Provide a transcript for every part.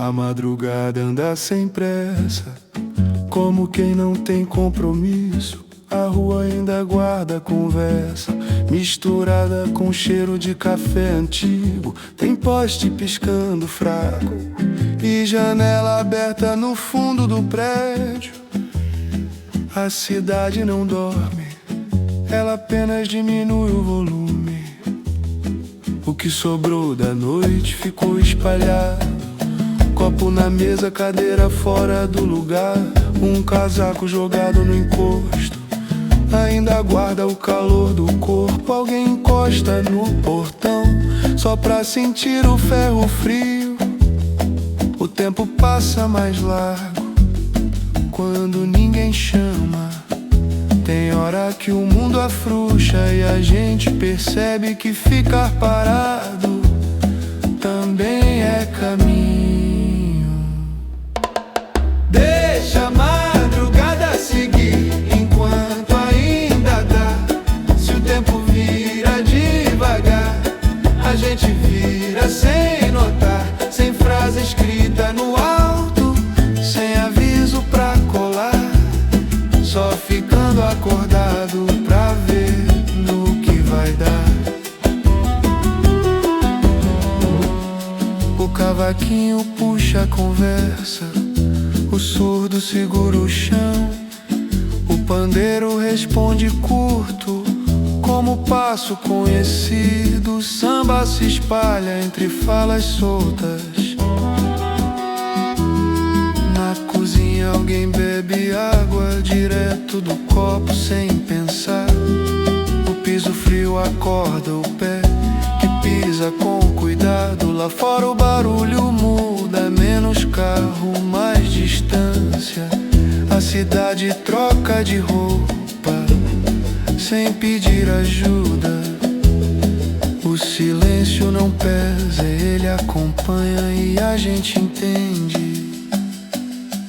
A madrugada anda sem pressa, como quem não tem compromisso. A rua ainda guarda conversa, misturada com cheiro de café antigo. Tem poste piscando fraco e janela aberta no fundo do prédio. A cidade não dorme, ela apenas diminui o volume. O que sobrou da noite ficou espalhado, copo na mesa, cadeira fora do lugar. Um casaco jogado no encosto ainda guarda o calor do corpo. Alguém encosta no portão só pra sentir o ferro frio. O tempo passa mais largo quando ninguém chama. Tem hora que o mundo afrouxa e a gente percebe que ficar parado também é caminho. Deixa a madrugada seguir enquanto ainda dá. Se o tempo vira devagar, a gente vira sem notar, sem frase escrita no alto, sem aviso pra colar, só ficando acordado pra ver no que vai dar. O cavaquinho puxa a conversa, o surdo segura o chão, o pandeiro responde curto, como passo conhecido. O samba se espalha entre falas soltas. Na cozinha alguém bebe água direto do copo sem pensar. O piso frio acorda o pé que pisa com cuidado. Lá fora o barulho muda, menos carro, mais distância. A cidade troca de roupa sem pedir ajuda. O silêncio não pesa, ele acompanha e a gente entende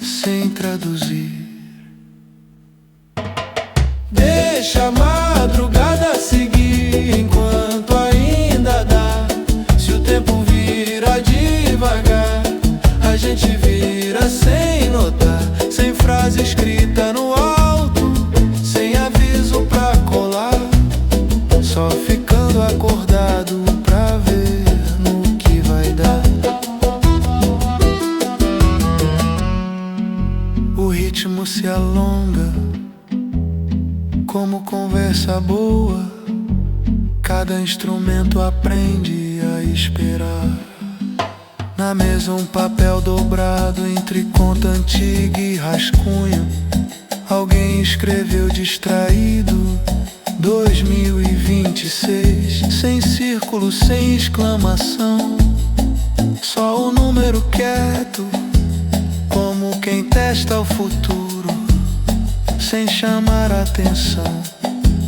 sem traduzir. Deixa a madrugada seguir enquanto ainda dá. Se o tempo vira devagar, a gente vira sem notar, sem frase escrita no alto, sem aviso pra colar, só ficando acordado pra ver no que vai dar. O ritmo se alonga como conversa boa, cada instrumento aprende a esperar. Na mesa um papel dobrado entre conta antiga e rascunho. Alguém escreveu distraído 2026, sem círculo, sem exclamação, só o número quieto, como quem testa o futuro, sem chamar atenção.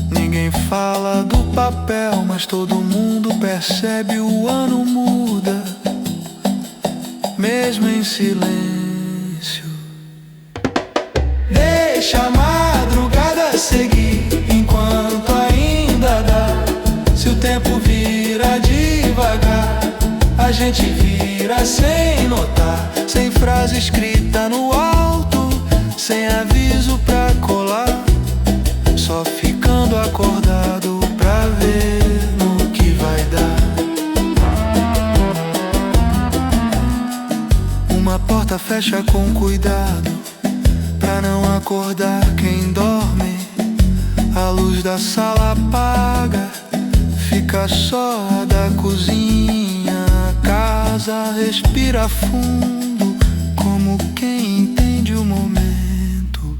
Ninguém fala do papel, mas todo mundo percebe o ano muda, mesmo em silêncio. Deixa a madrugada seguir enquanto ainda dá. Se o tempo vira devagar, a gente vira sem notar, sem frase escrita no alto, sem aviso pra colar, só ficando acordado pra ver no que vai dar. Uma porta fecha com cuidado pra não acordar quem dorme. A luz da sala apaga, fica só a da cozinha. A casa respira fundo, como quem entende o momento.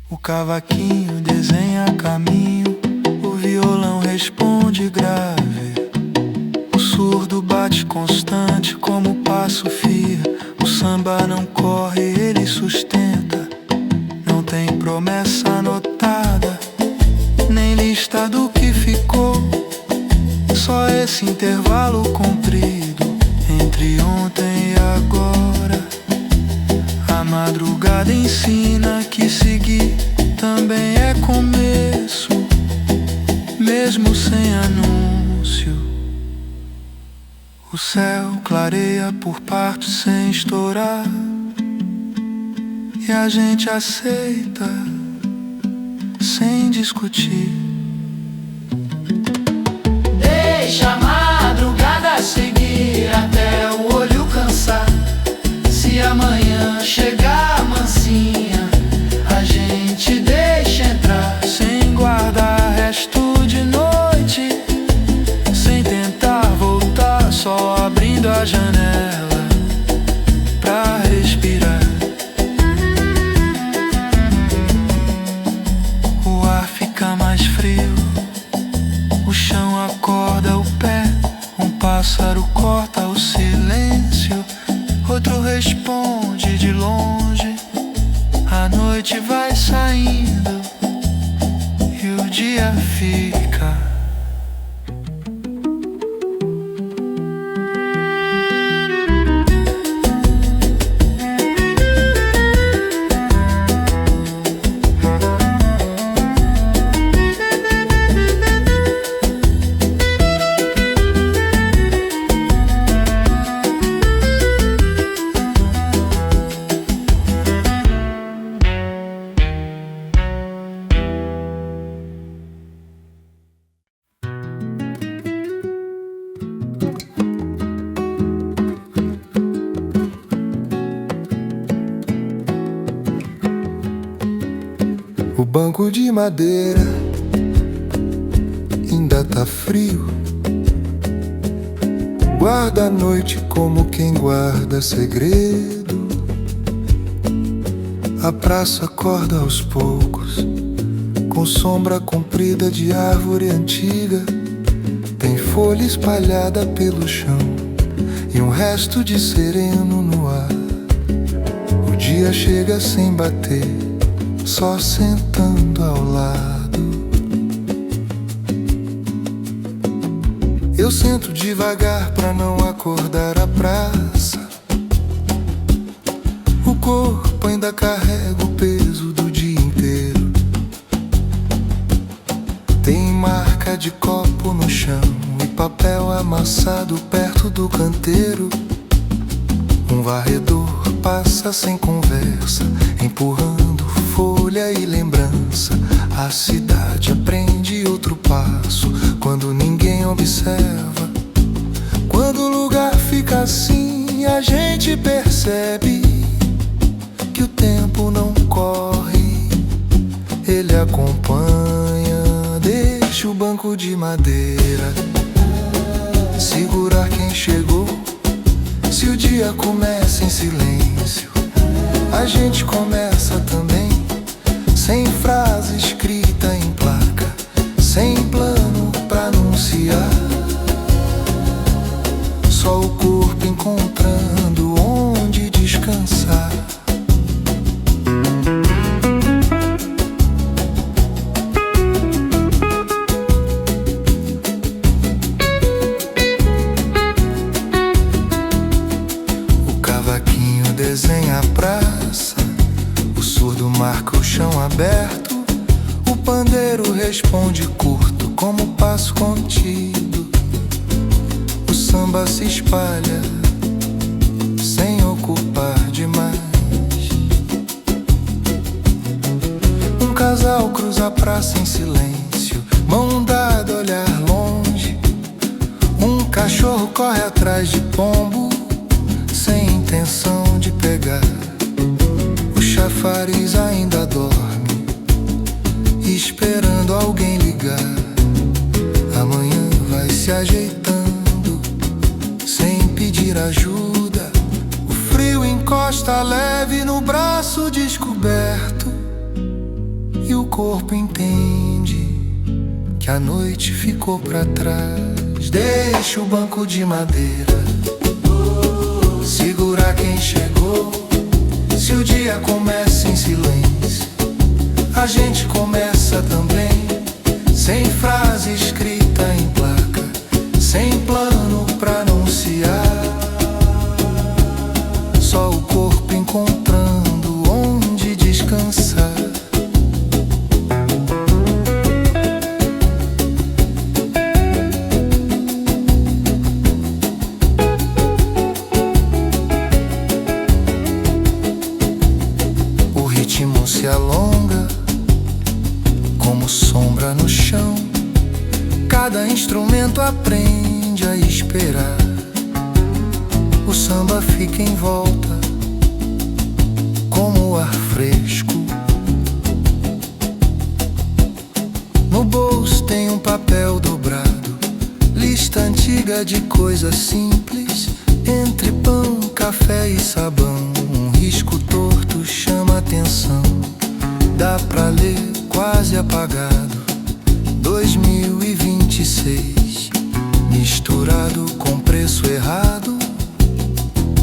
O cavaquinho desenha caminho, o violão responde grave. O surdo bate constante como passo firme. O samba não corre, ele sustenta. Não tem promessa anotada, nem lista do que ficou, só esse intervalo comprido entre ontem e agora. A madrugada ensina que seguir também é começo, mesmo sem anúncio. O céu clareia por partes sem estourar, e a gente aceita sem discutir. Deixa a madrugada seguir até o olho cansar. Se amanhã chegar mansinha, a gente deixa entrar, sem guardar resto de noite, sem tentar voltar, só abrindo a janela pra respirar. O ar fica mais frio, o chão acorda o pé, um pássaro corta o silêncio, outro responde de longe. A noite vai saindo e o dia fica. O banco de madeira ainda tá frio, guarda a noite como quem guarda segredo. A praça acorda aos poucos, com sombra comprida de árvore antiga. Tem folha espalhada pelo chão e um resto de sereno no ar. O dia chega sem bater, só sentando ao lado. Eu sento devagar pra não acordar a praça. O corpo ainda carrega o peso do dia inteiro. Tem marca de copo no chão e papel amassado perto do canteiro. Um varredor passa sem conversa, empurrando folha e lembrança. A cidade aprende outro passo quando ninguém observa. Quando o lugar fica assim, a gente percebe que o tempo não corre, ele acompanha. Deixa o banco de madeira segurar quem chegou. Se o dia começa em silêncio, a gente começa também, sem frase escrita em placa, sem plano pra anunciar. Só o corpo encontrando onde descansar. O cavaquinho desenha a praça, o surdo marca o chão aberto. O pandeiro responde curto, como passo contido. O samba se espalha, sem ocupar demais. Um casal cruza a praça em silêncio, mão dada, olhar longe. Um cachorro corre atrás de pombo, sem intenção de pegar. O chafariz ainda dorme, esperando alguém ligar. Amanhã vai se ajeitando, sem pedir ajuda. O frio encosta leve no braço descoberto, e o corpo entende que a noite ficou pra trás. Deixa o banco de madeira segurar quem chegou. Se o dia começa em silêncio, a gente começa também, sem frase escrita em placa, sem plano pra anunciar. Só o corpo encontrando onde descansar. Cada instrumento aprende a esperar. O samba fica em volta como o ar fresco. No bolso tem um papel dobrado, lista antiga de coisas simples. Entre pão, café e sabão, um risco torto chama atenção. Dá pra ler quase apagado, 2026, misturado com preço errado,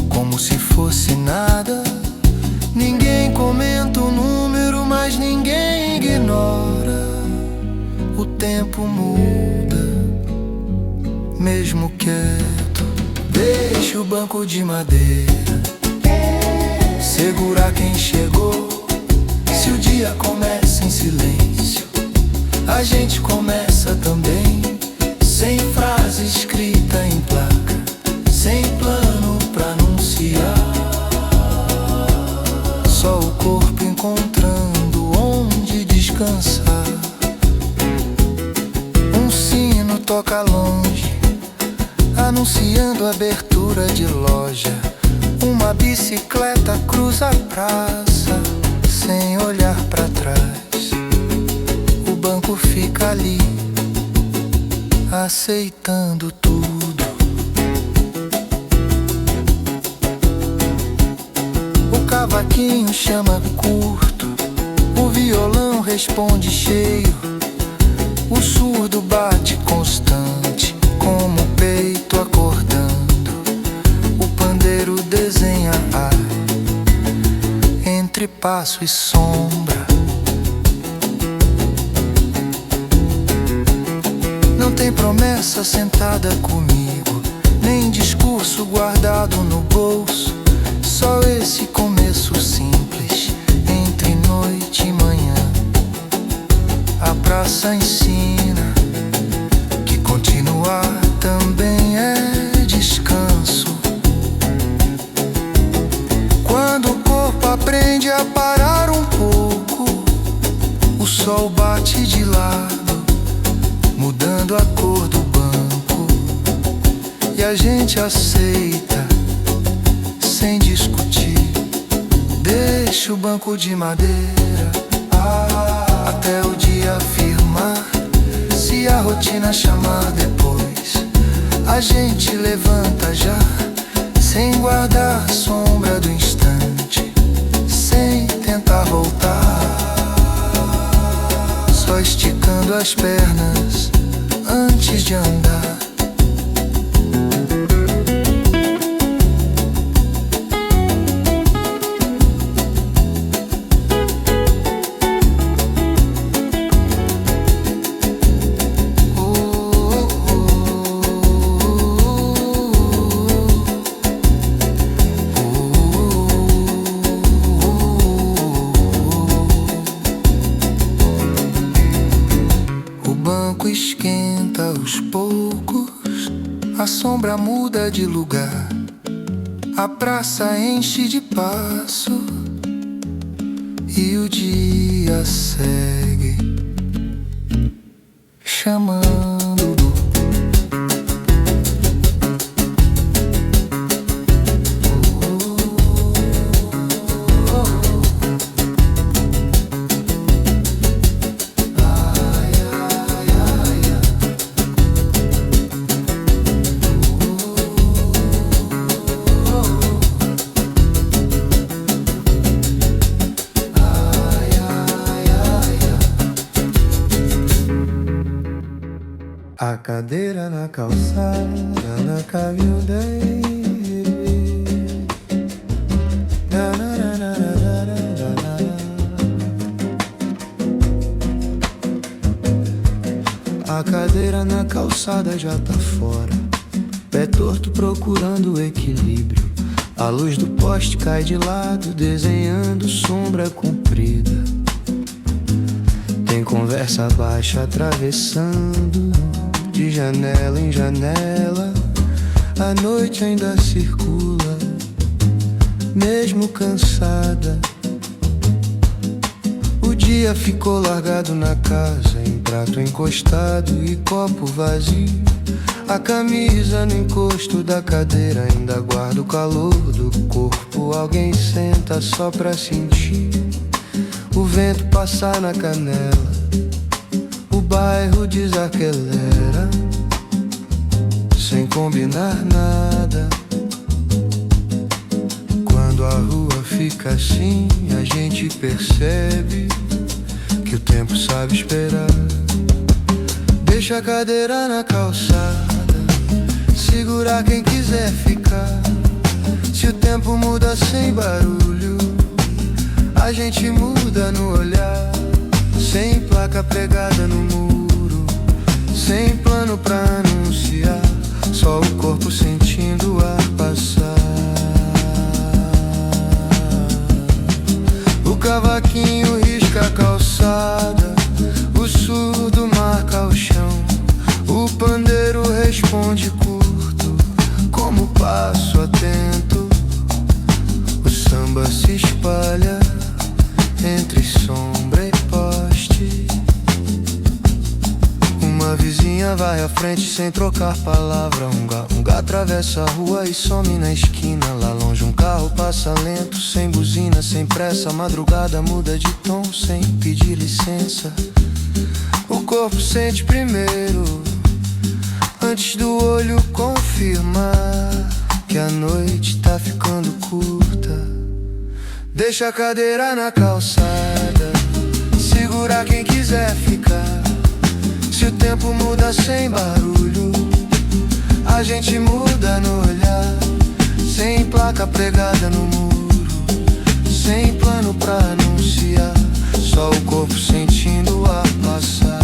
como se fosse nada. Ninguém comenta o número, mas ninguém ignora. O tempo muda, mesmo quieto. Deixa o banco de madeira segurar quem chegou. Se o dia começa em silêncio, a gente começa também. Sem frase escrita em placa, sem plano pra anunciar. Só o corpo encontrando onde descansar. Um sino toca longe, anunciando a abertura de loja. Uma bicicleta cruza a praça sem olhar pra trás. O banco fica ali, aceitando tudo. O cavaquinho chama curto, o violão responde cheio. O surdo bate constante, como o peito acordando. O pandeiro desenha ar entre passo e sombra. Não tem promessa sentada comigo, nem discurso guardado no bolso. Só esse começo simples, entre noite e manhã. A praça ensina que continuar também é descanso. Quando o corpo aprende a parar um pouco, o sol bate de lado, mudando a cor do banco. E a gente aceita sem discutir. Deixa o banco de madeira até o dia firmar. Se a rotina chamar depois, a gente levanta já, sem guardar a sombra do instante, sem tentar voltar. Só esticando as pernas antes de andar. Esquenta aos poucos, a sombra muda de lugar. A praça enche de passo e o dia segue chamando. A cadeira na calçada, na caminhonete. A cadeira na calçada já tá fora, pé torto procurando o equilíbrio. A luz do poste cai de lado, desenhando sombra comprida. Tem conversa baixa atravessando de janela em janela. A noite ainda circula, mesmo cansada. O dia ficou largado na casa em prato encostado e copo vazio. A camisa no encosto da cadeira ainda guarda o calor do corpo. Alguém senta só pra sentir o vento passar na canela. O bairro desacelera sem combinar nada. Quando a rua fica assim, a gente percebe que o tempo sabe esperar. Deixa a cadeira na calçada, segurar quem quiser ficar. Se o tempo muda sem barulho, a gente muda no olhar. Sem placa pregada no muro, sem plano pra anunciar, só o corpo sentindo o ar passar. O cavaquinho risca a calçada, o surdo marca o chão. O pandeiro responde curto, como passo atento. O samba se espalha entre sombra e poste. Uma vizinha vai à frente sem trocar palavra. Um gato atravessa a rua e some na esquina. Lá longe um carro passa lento, sem buzina, sem pressa. A madrugada muda de tom sem pedir licença. O corpo sente primeiro, antes do olho confirmar que a noite tá ficando curta. Deixa a cadeira na calçada, segura quem quiser ficar. Se o tempo muda sem barulho, a gente muda no olhar. Sem placa pregada no muro, sem plano pra anunciar, só o corpo sentindo o ar passar.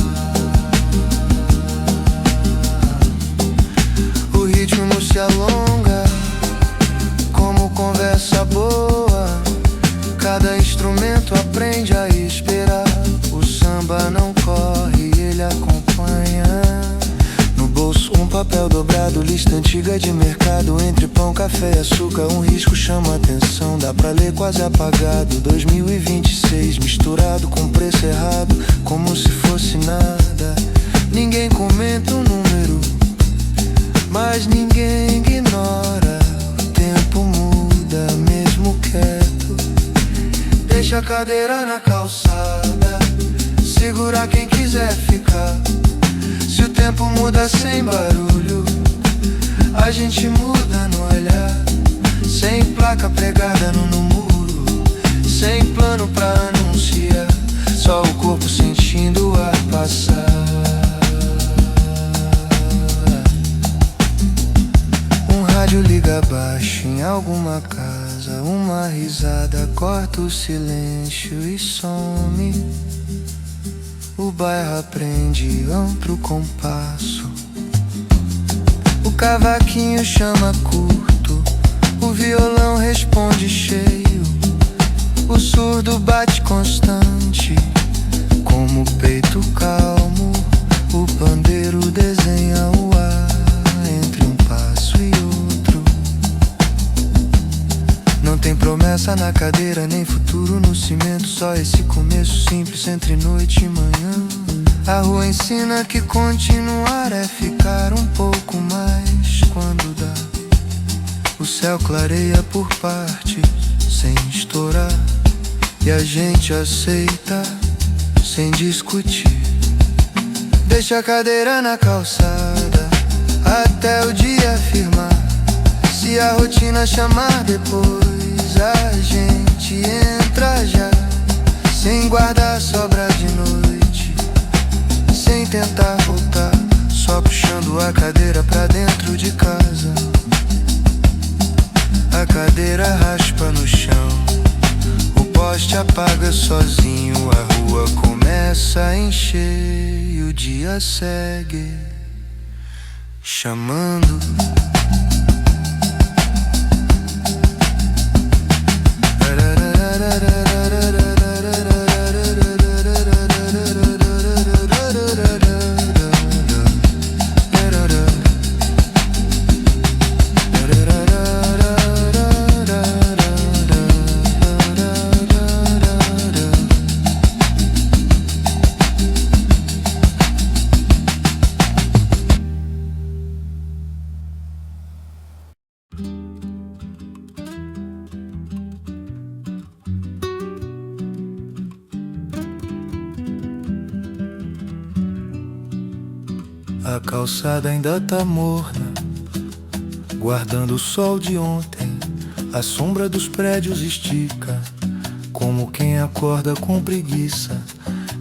O ritmo se alonga como conversa boa. Cada instrumento aprende a esperar. O samba não corre, ele acompanha. No bolso um papel dobrado, lista antiga de mercado. Entre pão, café e açúcar, um risco chama a atenção. Dá pra ler quase apagado, 2026 misturado com preço errado, como se fosse nada. Ninguém comenta o número, mas ninguém ignora. O tempo muda mesmo quieto. Deixa a cadeira na calçada, segura quem quiser ficar. Se o tempo muda sem barulho, a gente muda no olhar. Sem placa pregada no muro, sem plano pra anunciar, só o corpo sentindo o ar passar. Um rádio liga baixo em alguma casa, uma risada corta o silêncio e some. O bairro aprende outro compasso. O cavaquinho chama curto, o violão responde cheio. O surdo bate constante, como o peito calmo. O pandeiro desenha o ar entre um passo e outro. Não tem promessa na cadeira, nem futuro no cimento. Só esse começo simples entre noite e manhã. A rua ensina que continuar é ficar um pouco mais quando dá. O céu clareia por partes, sem estourar, e a gente aceita, sem discutir. Deixa a cadeira na calçada, até o dia firmar. Se a rotina chamar depois, a gente entra já, sem guardar sobra de noite, sem tentar voltar, só puxando a cadeira pra dentro de casa. A cadeira raspa no chão, o poste apaga sozinho. A rua começa a encher e o dia segue chamando. A calçada ainda tá morna, guardando o sol de ontem. A sombra dos prédios estica, como quem acorda com preguiça.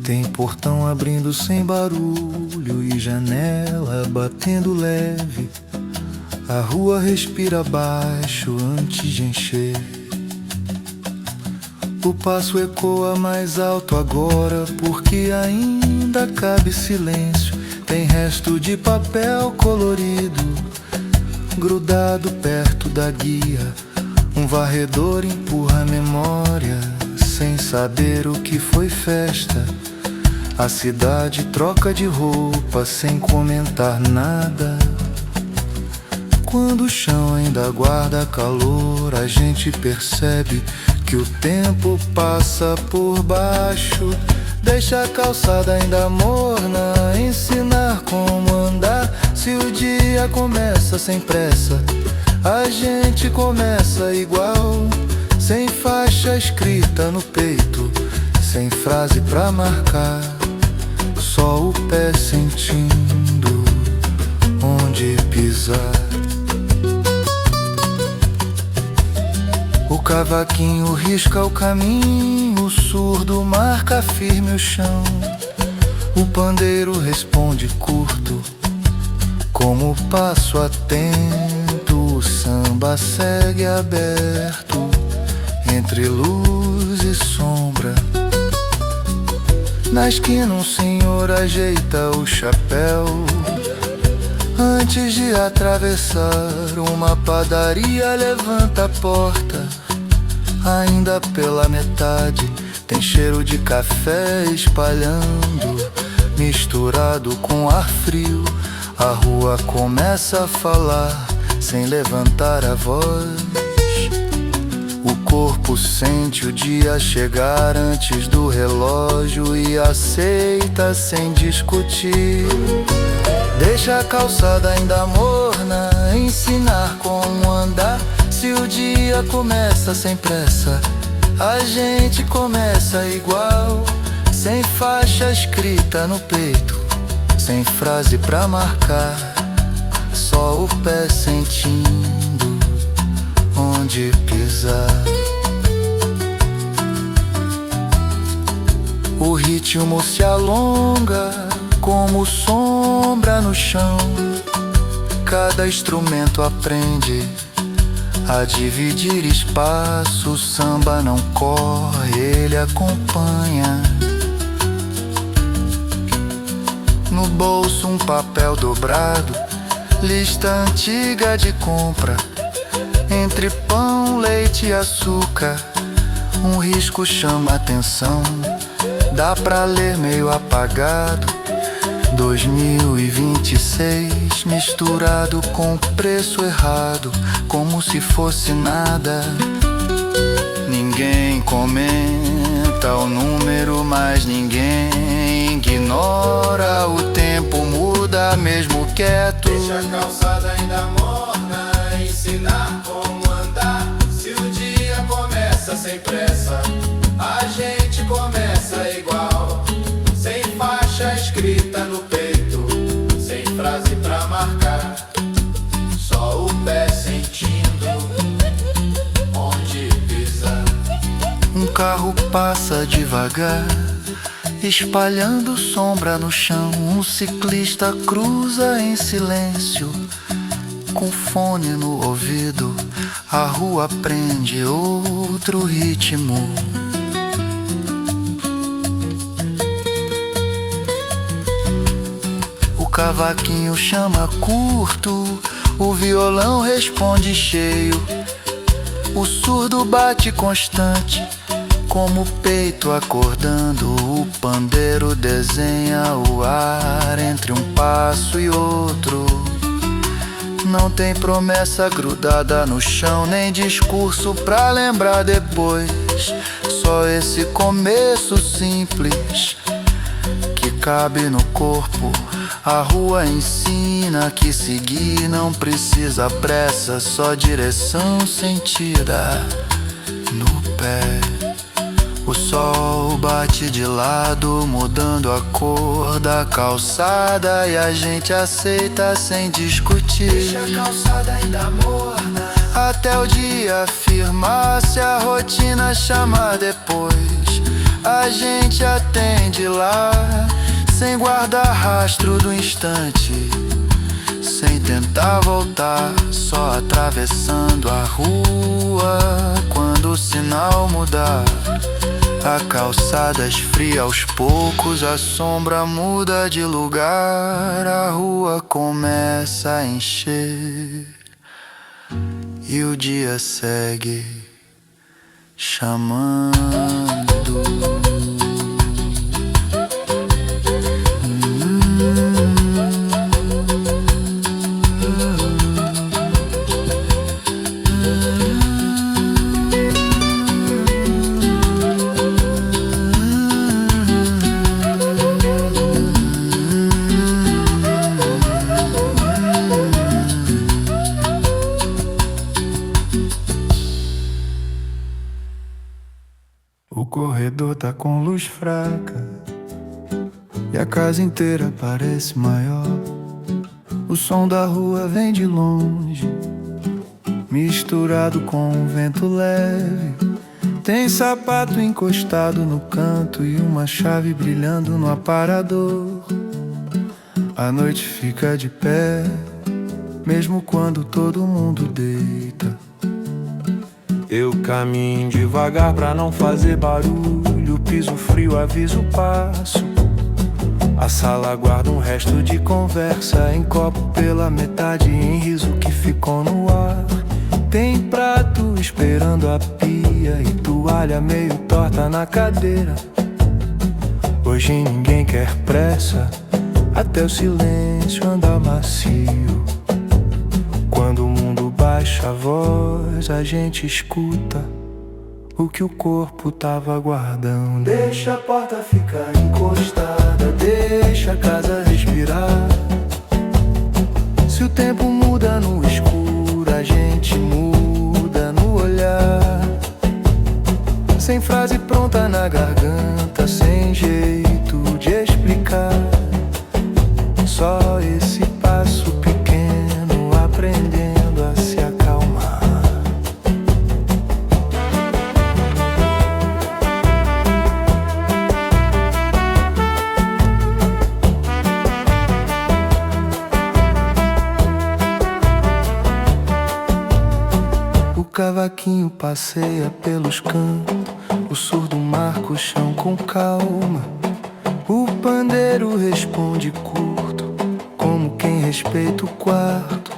Tem portão abrindo sem barulho e janela batendo leve. A rua respira baixo antes de encher. O passo ecoa mais alto agora, porque ainda cabe silêncio. Tem resto de papel colorido grudado perto da guia. Um varredor empurra a memória sem saber o que foi festa. A cidade troca de roupa sem comentar nada. Quando o chão ainda guarda calor, a gente percebe que o tempo passa por baixo. Deixa a calçada ainda morna, ensinar como andar. Se o dia começa sem pressa, a gente começa igual. Sem faixa escrita no peito, sem frase pra marcar, só o pé sentindo onde pisar. O cavaquinho risca o caminho, o surdo marca firme o chão. O pandeiro responde curto, como o passo atento. O samba segue aberto, entre luz e sombra. Na esquina um senhor ajeita o chapéu antes de atravessar. Uma padaria levanta a porta, ainda pela metade. Tem cheiro de café espalhando, misturado com ar frio. A rua começa a falar sem levantar a voz. O corpo sente o dia chegar antes do relógio e aceita sem discutir. Deixa a calçada ainda morna, ensinar como andar. Se o dia começa sem pressa, a gente começa igual. Sem faixa escrita no peito, sem frase pra marcar, só o pé sentindo onde pisar. O ritmo se alonga como sombra no chão. Cada instrumento aprende a dividir espaço. O samba não corre, ele acompanha. No bolso um papel dobrado, lista antiga de compra. Entre pão, leite e açúcar, um risco chama atenção. Dá pra ler meio apagado. 2026 misturado com preço errado, como se fosse nada. Ninguém comenta o número, mas ninguém ignora. O tempo muda mesmo quieto. Deixa a calçada ainda morna, ensinar como andar. Se o dia começa sem pressa, a gente começa igual. Sem faixa escrita no peito, sem frase pra marcar, só o pé sentindo onde pisar. Um carro passa devagar, espalhando sombra no chão. Um ciclista cruza em silêncio, com fone no ouvido. A rua prende outro ritmo. O cavaquinho chama curto, o violão responde cheio. O surdo bate constante, como o peito acordando. O pandeiro desenha o ar entre um passo e outro. Não tem promessa grudada no chão, nem discurso pra lembrar depois. Só esse começo simples que cabe no corpo. A rua ensina que seguir não precisa pressa, só direção sentida no pé. O sol bate bate de lado, mudando a cor da calçada, e a gente aceita sem discutir. Deixa a calçada ainda morna, até o dia firmar. Se a rotina chama depois, a gente atende lá, sem guardar rastro do instante, sem tentar voltar, só atravessando a rua. Quando o sinal mudar, a calçada esfria aos poucos, a sombra muda de lugar, a rua começa a encher e o dia segue chamando. O corredor tá com luz fraca e a casa inteira parece maior. O som da rua vem de longe, misturado com um vento leve. Tem sapato encostado no canto e uma chave brilhando no aparador. A noite fica de pé, mesmo quando todo mundo deita. Eu caminho devagar pra não fazer barulho, piso frio avisa o passo. A sala guarda um resto de conversa, em copo pela metade, em riso que ficou no ar. Tem prato esperando a pia e toalha meio torta na cadeira. Hoje ninguém quer pressa, até o silêncio anda macio. Quando o mundo baixa a voz, a gente escuta o que o corpo tava guardando. Deixa a porta ficar encostada, deixa a casa respirar. Se o tempo muda no escuro, a gente muda no olhar. Sem frase pronta na garganta, sem jeito de explicar. Só esse passo pequeno, aprendendo a se acalmar. O cavaquinho passeia pelos cantos, o surdo marca o chão com calma. O pandeiro responde curto, como quem respeita o quarto.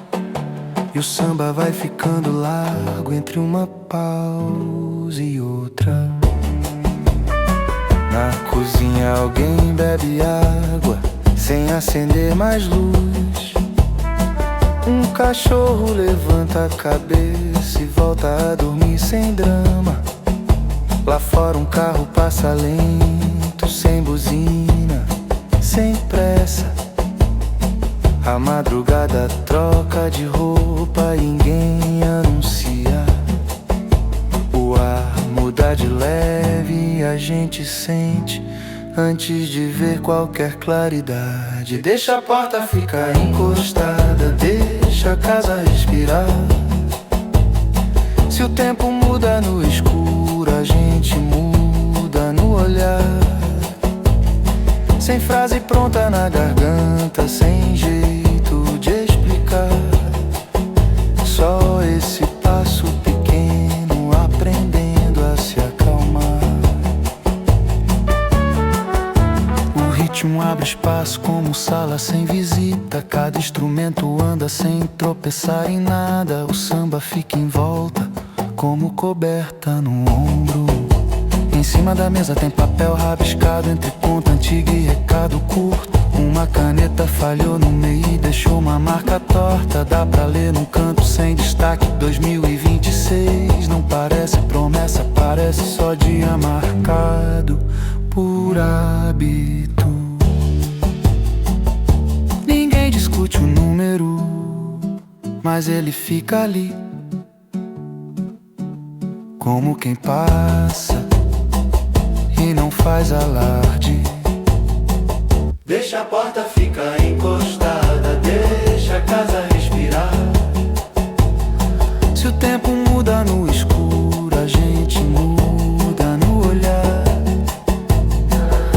E o samba vai ficando largo entre uma pausa e outra. Na cozinha alguém bebe água, sem acender mais luz. Um cachorro levanta a cabeça e volta a dormir sem drama. Lá fora um carro passa lento, sem buzina, sem pressa. A madrugada troca de roupa e ninguém anuncia. O ar muda de leve e a gente sente antes de ver qualquer claridade. Deixa a porta ficar encostada, deixa a casa respirar. Se o tempo muda no escuro, a gente muda no olhar. Sem frase pronta na garganta, sem jeito de explicar. Só esse passo pequeno, aprendendo a se acalmar. O ritmo abre espaço como sala sem visita. Cada instrumento anda sem tropeçar em nada. O samba fica em volta, como coberta no ombro. Em cima da mesa tem papel rabiscado entre conta antiga e recado curto. Uma caneta falhou no meio e deixou uma marca torta. Dá pra ler num canto sem destaque 2026. Não parece promessa, parece só dia marcado por hábito. Ninguém discute o número, mas ele fica ali, como quem passa e não faz alarde. Deixa a porta ficar encostada, deixa a casa respirar. Se o tempo muda no escuro, a gente muda no olhar.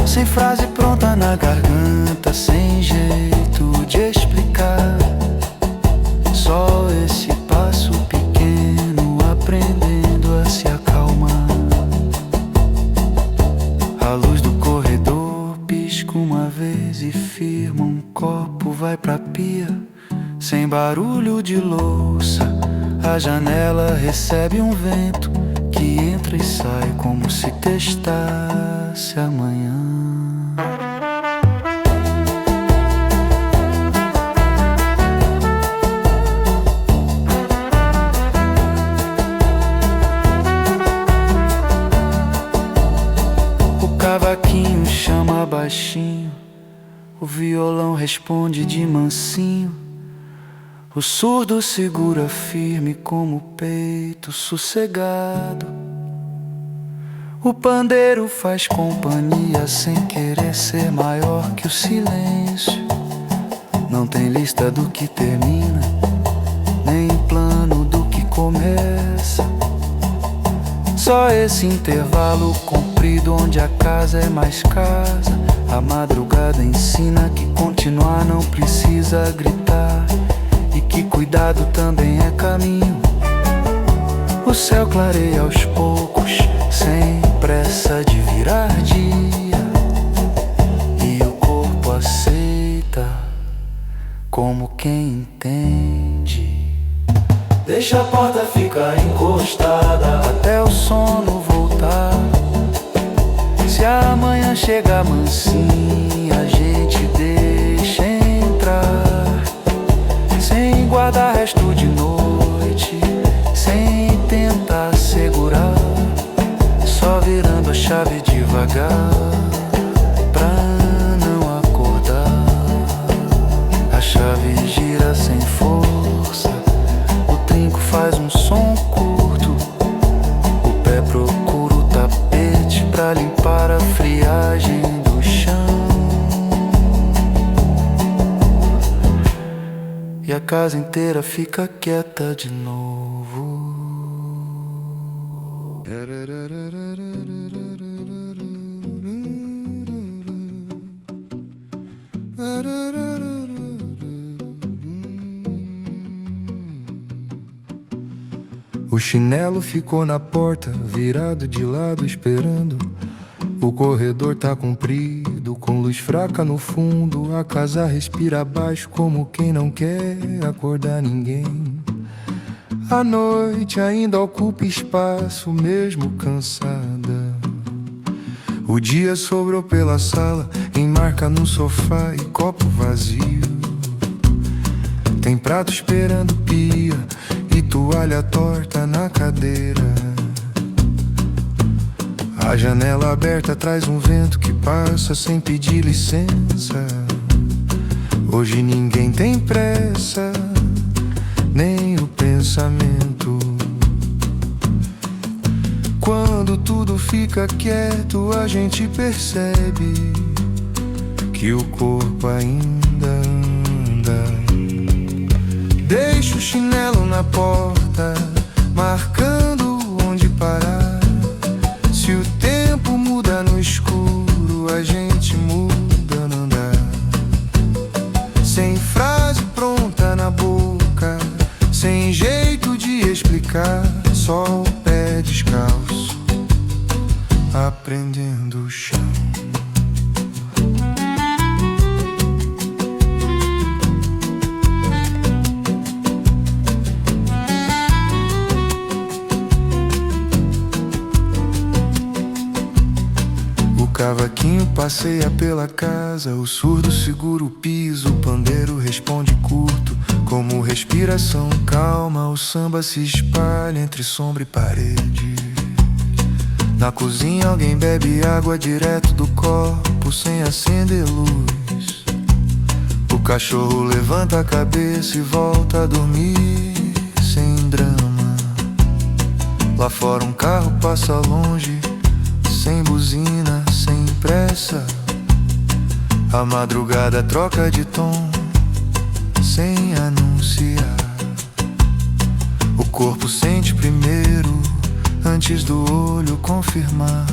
Sem frase pronta na garganta, sem jeito de explicar. Só esse passo pequeno, aprendendo a se acalmar. A luz do corredor pisca uma vez e firma um copo, vai pra pia. Sem barulho de louça, a janela recebe um vento que entra e sai como se testasse amanhã. O cavaquinho chama baixinho, o violão responde de mansinho. O surdo segura firme como o peito sossegado. O pandeiro faz companhia sem querer ser maior que o silêncio. Não tem lista do que termina, nem plano do que começa. Só esse intervalo comprido onde a casa é mais casa. A madrugada ensina que continuar não precisa gritar, e que cuidado também é caminho. O céu clareia aos poucos, sem pressa de virar dia, e o corpo aceita como quem entende. Deixa a porta ficar encostada até o sono voltar. Se amanhã chegar mansinha, a gente deixa entrar, sem guardar resto de noite, sem tentar segurar, só virando a chave devagar, pra não acordar. A chave gira sem força, o trinco faz um som curto, o pé procura o tapete pra limpar a friagem do chão. E a casa inteira fica quieta de novo. O chinelo ficou na porta, virado de lado esperando. O corredor tá comprido, com luz fraca no fundo. A casa respira abaixo como quem não quer acordar ninguém. A noite ainda ocupa espaço, mesmo cansada. O dia sobrou pela sala, em marca no sofá e copo vazio. Tem prato esperando pia e toalha torta na cadeira. A janela aberta traz um vento que passa sem pedir licença. Hoje ninguém tem pressa, nem o pensamento. Quando tudo fica quieto, a gente percebe que o corpo ainda anda. Deixa o chinelo na porta, marcando onde parar. Se o tempo muda no escuro, a gente muda no andar. Sem frase pronta na boca, sem jeito de explicar, só o pé descalço, aprendendo o chão. O cavaquinho passeia pela casa, o surdo segura o piso, o pandeiro responde curto, como respiração calma. O samba se espalha entre sombra e parede. Na cozinha alguém bebe água direto do copo, sem acender luz. O cachorro levanta a cabeça e volta a dormir, sem drama. Lá fora um carro passa longe, sem buzina, sem pressa. A madrugada troca de tom, sem anunciar. O corpo sente primeiro, antes do olho confirmar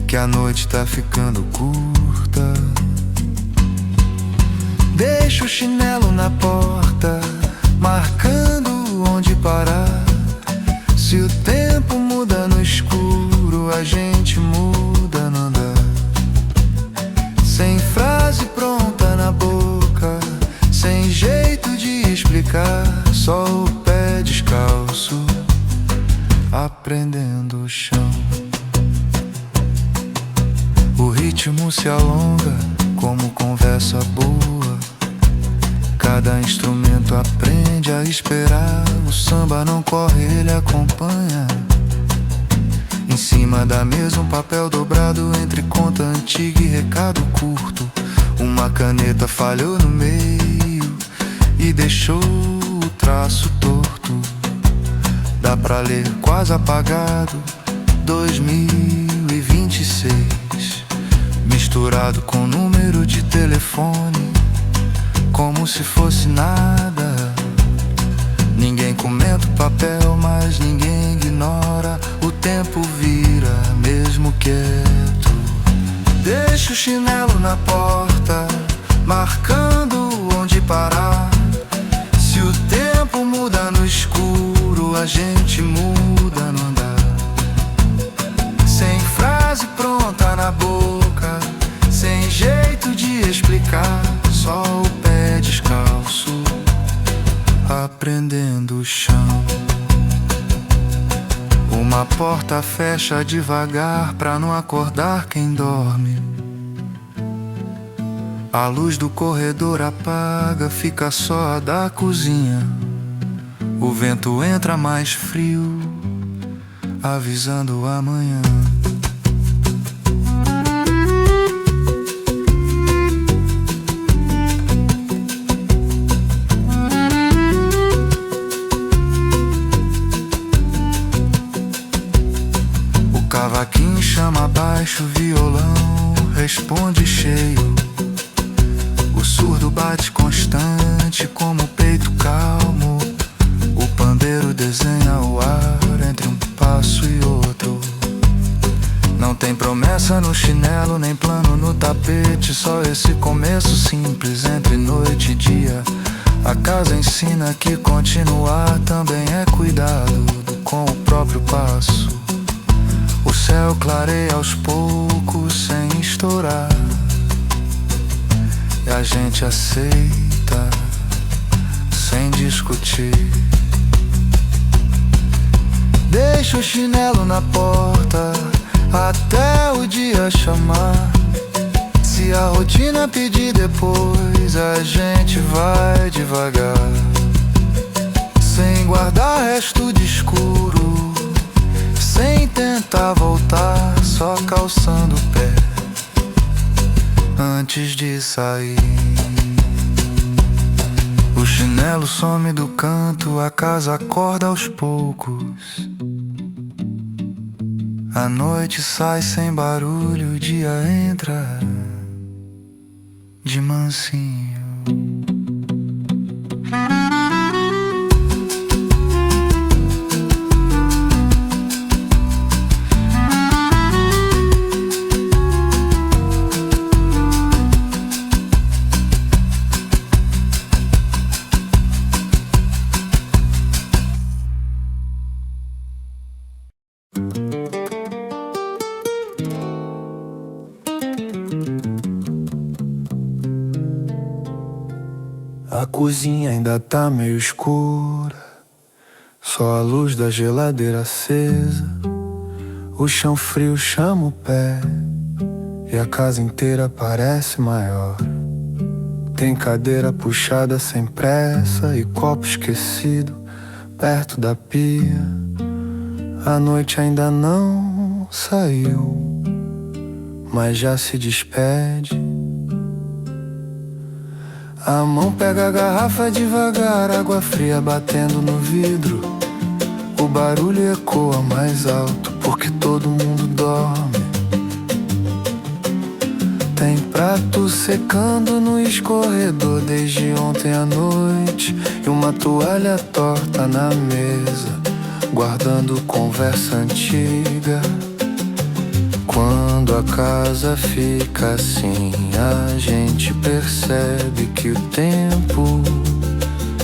que a noite tá ficando curta. Deixa o chinelo na porta, marcando onde parar. Se o tempo muda no escuro, a gente muda no andar. Sem frase pronta na boca, sem jeito de explicar, só o pé descalço, aprendendo o chão. O ritmo se alonga como conversa boa. Cada instrumento aprende a esperar. O samba não corre, ele acompanha. Em cima da mesa um papel dobrado entre conta antiga e recado curto. Uma caneta falhou no meio e deixou o traço torto. Dá pra ler quase apagado 2026, misturado com número de telefone, como se fosse nada. Ninguém comenta o papel, mas ninguém ignora. O tempo vira, mesmo quieto. Deixa o chinelo na porta, marcando onde parar. Se o tempo muda no escuro, a gente muda no andar. Sem frase pronta na boca, sem jeito de explicar, só o pé descalço, aprendendo o chão. Uma porta fecha devagar pra não acordar quem dorme. A luz do corredor apaga, fica só a da cozinha. O vento entra mais frio, avisando amanhã. O cavaquinho chama baixo, o violão responde cheio. O surdo bate constante como o peito calmo. O pandeiro desenha o ar entre um passo e outro. Não tem promessa no chinelo, nem plano no tapete, só esse começo simples entre noite e dia. A casa ensina que continuar também é cuidado com o próprio passo. O céu clareia aos poucos sem estourar, e a gente aceita sem discutir. Deixa o chinelo na porta até o dia chamar. Se a rotina pedir depois, a gente vai devagar, sem guardar resto de escuro, sem tentar voltar, só calçando o pé antes de sair. O chinelo some do canto, a casa acorda aos poucos. A noite sai sem barulho, o dia entra de mansinho. A cozinha ainda tá meio escura, só a luz da geladeira acesa. O chão frio chama o pé e a casa inteira parece maior. Tem cadeira puxada sem pressa e copo esquecido perto da pia. A noite ainda não saiu, mas já se despede. A mão pega a garrafa devagar, água fria batendo no vidro. O barulho ecoa mais alto, porque todo mundo dorme. dorme. Tem prato secando no escorredor desde ontem à noite, e uma toalha torta na mesa, guardando conversa antiga. Quando a casa fica assim, a gente percebe que o tempo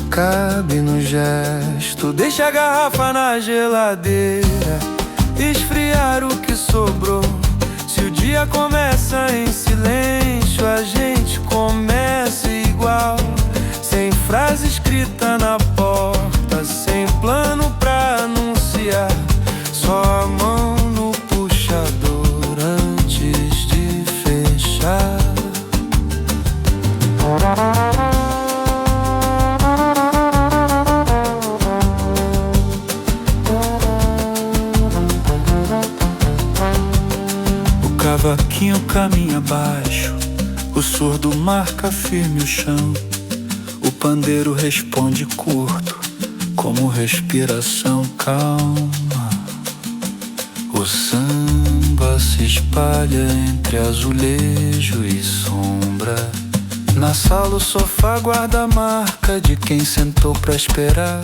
cabe no gesto. Deixa a garrafa na geladeira, esfriar o que sobrou. Se o dia começa em silêncio, a gente começa igual. Sem frase escrita na porta, sem plano pra anunciar, só a mão no puxador antes de fechar. O cavaquinho caminha abaixo, o surdo marca firme o chão. O pandeiro responde curto, como respiração calma. O samba se espalha entre azulejo e sombra. Na sala o sofá guarda a marca de quem sentou pra esperar.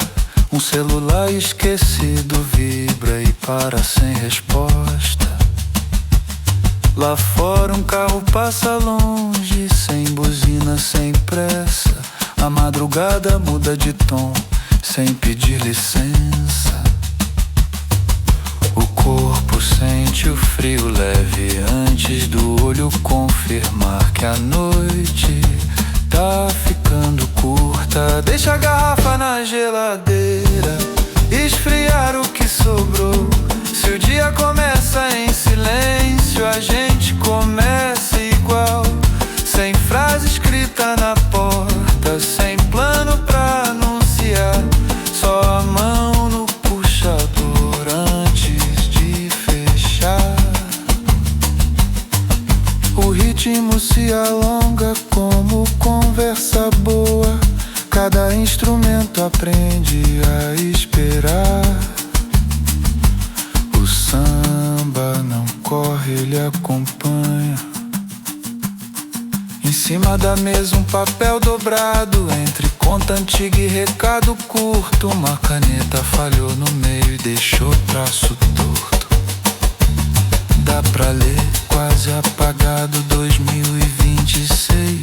Um celular esquecido vibra e para sem resposta. Lá fora um carro passa longe, sem buzina, sem pressa. A madrugada muda de tom, sem pedir licença. O corpo sente o frio leve antes do olho confirmar que a noite tá ficando curta. Deixa a garrafa na geladeira, esfriar o que sobrou. Se o dia começa em silêncio, a gente começa igual. Sem frase escrita na porta, sem plano pra anunciar, só a mão no puxador antes de fechar. O ritmo se alonga como conversa boa. Cada instrumento aprende a esperar. O samba não corre, ele acompanha. Em cima da mesa um papel dobrado, entre conta antiga e recado curto. Uma caneta falhou no meio e deixou o traço torto. Dá pra ler quase apagado 2026,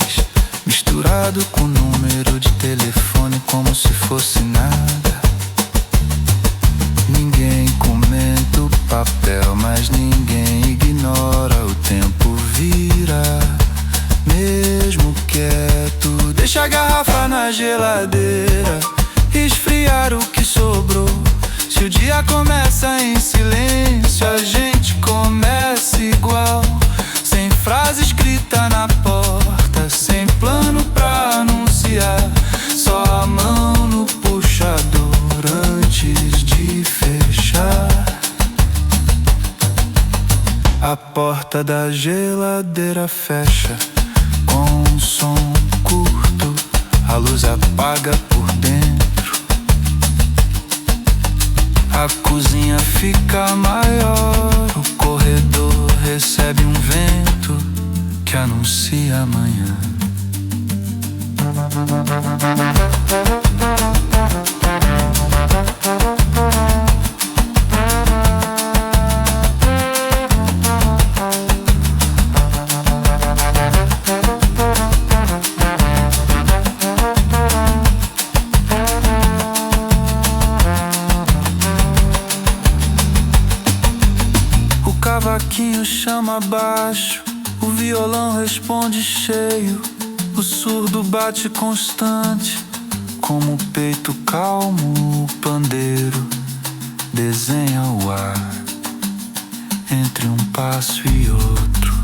misturado com número de telefone como se fosse nada. Ninguém comenta o papel, mas ninguém ignora. O tempo vira, mesmo quieto. Deixa a garrafa na geladeira, esfriar o que sobrou. Se o dia começa em silêncio, a gente começa igual. Sem frase escrita na porta, sem plano pra anunciar, só a mão no puxador antes de fechar. A porta da geladeira fecha com um som curto, a luz apaga por dentro. A cozinha fica maior, o corredor recebe um vento que anuncia amanhã. O cavaquinho chama baixo, o violão responde cheio. O surdo bate constante, como o peito calmo. O pandeiro desenha o ar entre um passo e outro.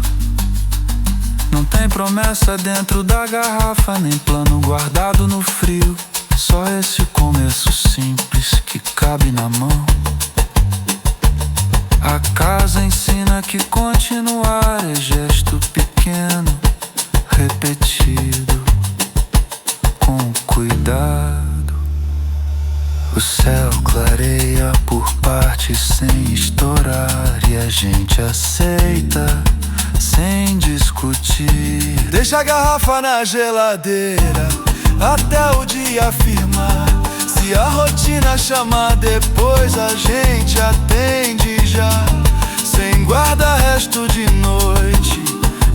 Não tem promessa dentro da garrafa, nem plano guardado no frio. Só esse começo simples que cabe na mão. A casa ensina que continuar é gesto pequeno, repetido com cuidado. O céu clareia por partes sem estourar e a gente aceita sem discutir. Deixa a garrafa na geladeira até o dia firmar. Se a rotina chamar depois, a gente atende já. Sem guarda-resto de noite,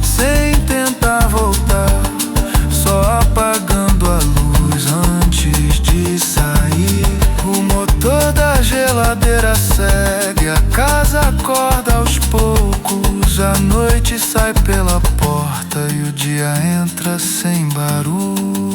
sem tentar voltar, só apagando a luz antes de sair. O motor da geladeira segue, a casa acorda aos poucos. A noite sai pela porta e o dia entra sem barulho.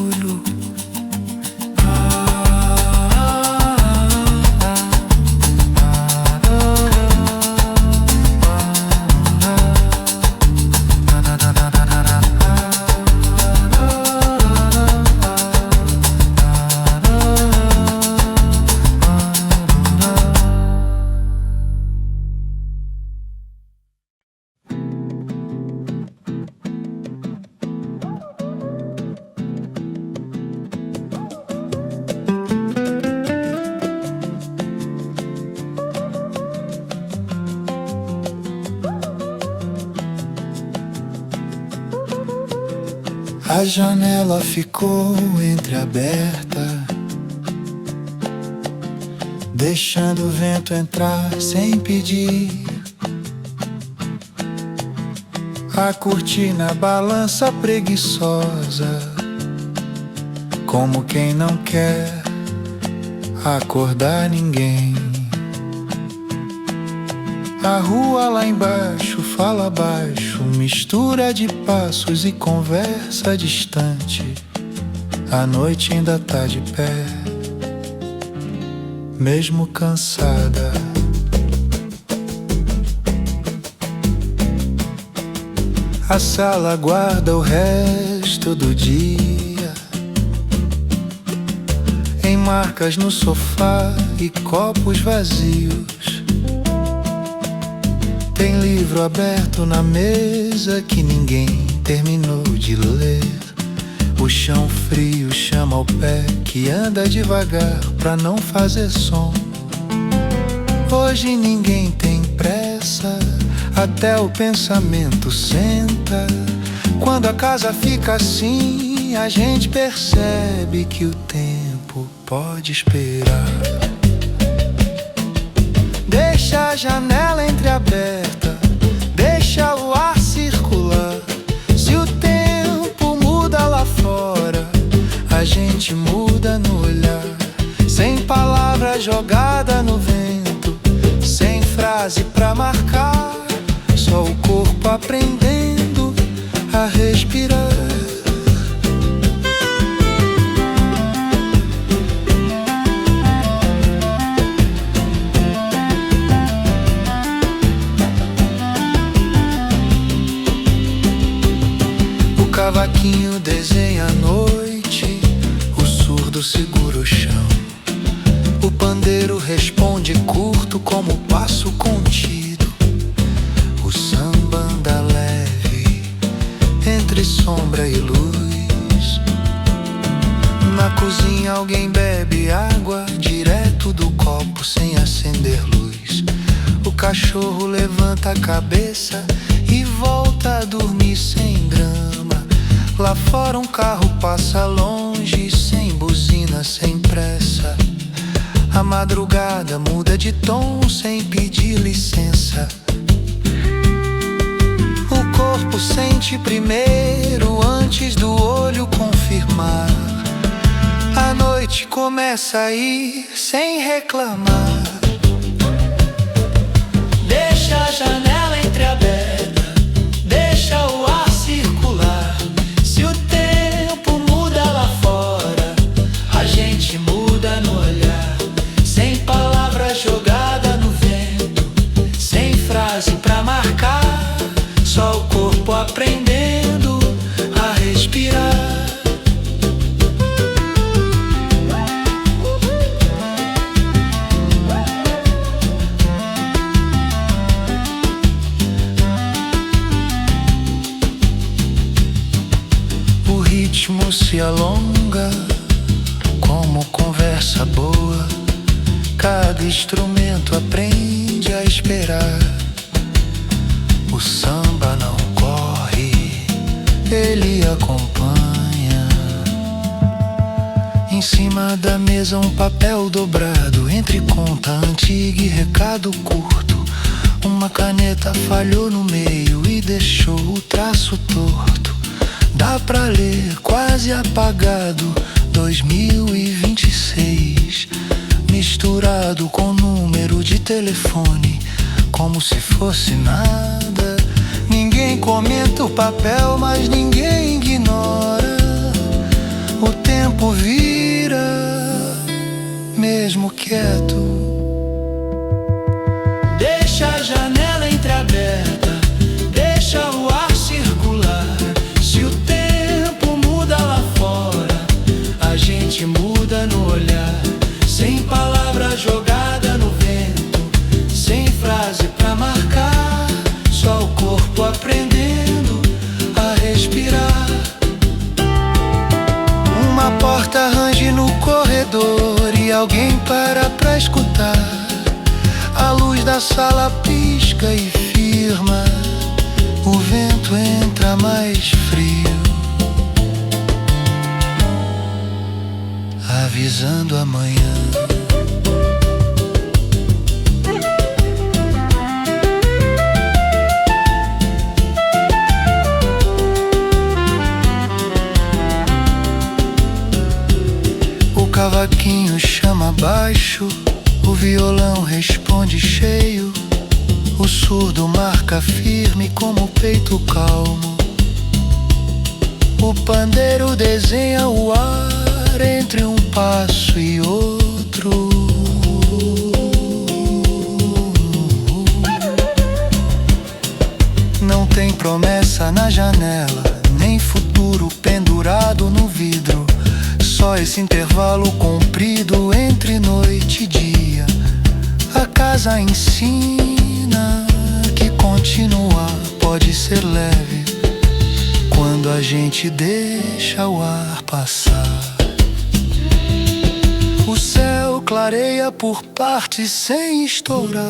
A janela ficou entreaberta, deixando o vento entrar sem pedir. A cortina balança preguiçosa, como quem não quer acordar ninguém. A rua lá embaixo fala baixo, mistura de passos e conversa distante. A noite ainda tá de pé, mesmo cansada. A sala guarda o resto do dia, em marcas no sofá e copos vazios. Tem livro aberto na mesa que ninguém terminou de ler. O chão frio chama o pé que anda devagar pra não fazer som. Hoje ninguém tem pressa, até o pensamento senta. Quando a casa fica assim, a gente percebe que o tempo pode esperar. Deixa a janela entreaberta, deixa o ar circular. Se o tempo muda lá fora, a gente muda no olhar. Sem palavra jogada no vento, sem frase pra marcar, só o corpo aprendendo a respirar. O cavaquinho desenha a noite, o surdo segura o chão. O pandeiro responde curto como o passo contido. O samba anda leve entre sombra e luz. Na cozinha alguém bebe água direto do copo sem acender luz. O cachorro levanta a cabeça e volta a dormir sem grama. Lá fora um carro passa longe, sem buzina, sem pressa. A madrugada muda de tom sem pedir licença. O corpo sente primeiro antes do olho confirmar. A noite começa a ir sem reclamar. Deixa a janela entreaberta, deixa o ar circular. Se o tempo muda lá fora, a gente muda no olhar. Sem palavra jogada no vento, sem frase pra marcar, só o corpo aprendendo a respirar. O ritmo se alonga como conversa boa. Cada instrumento aprende a esperar. O samba não corre, ele acompanha. Em cima da mesa um papel dobrado, entre conta antiga e recado curto. Uma caneta falhou no meio e deixou o traço torto. Dá pra ler quase apagado 2026, misturado com número de telefone, como se fosse nada. Ninguém comenta o papel, mas ninguém ignora. O tempo vira, mesmo quieto. Deixa a janela entreaberta, deixa o ar circular. Se o tempo muda lá fora, a gente muda no olhar. Sem palavra jogada no vento, sem frase pra marcar, só o corpo aprendendo a respirar. Uma porta range no corredor e alguém para pra escutar. A luz da sala pisca e firma, o vento entra mais frio, avisando amanhã. O cavaquinho chama baixo, o violão responde cheio. O surdo marca firme como o peito calmo. O pandeiro desenha o ar entre um passo e outro. Não tem promessa na janela, nem futuro pendurado no vidro. Só esse intervalo comprido entre noite e dia. A casa ensina que continuar pode ser leve quando a gente deixa o ar passar. O céu clareia por partes sem estourar,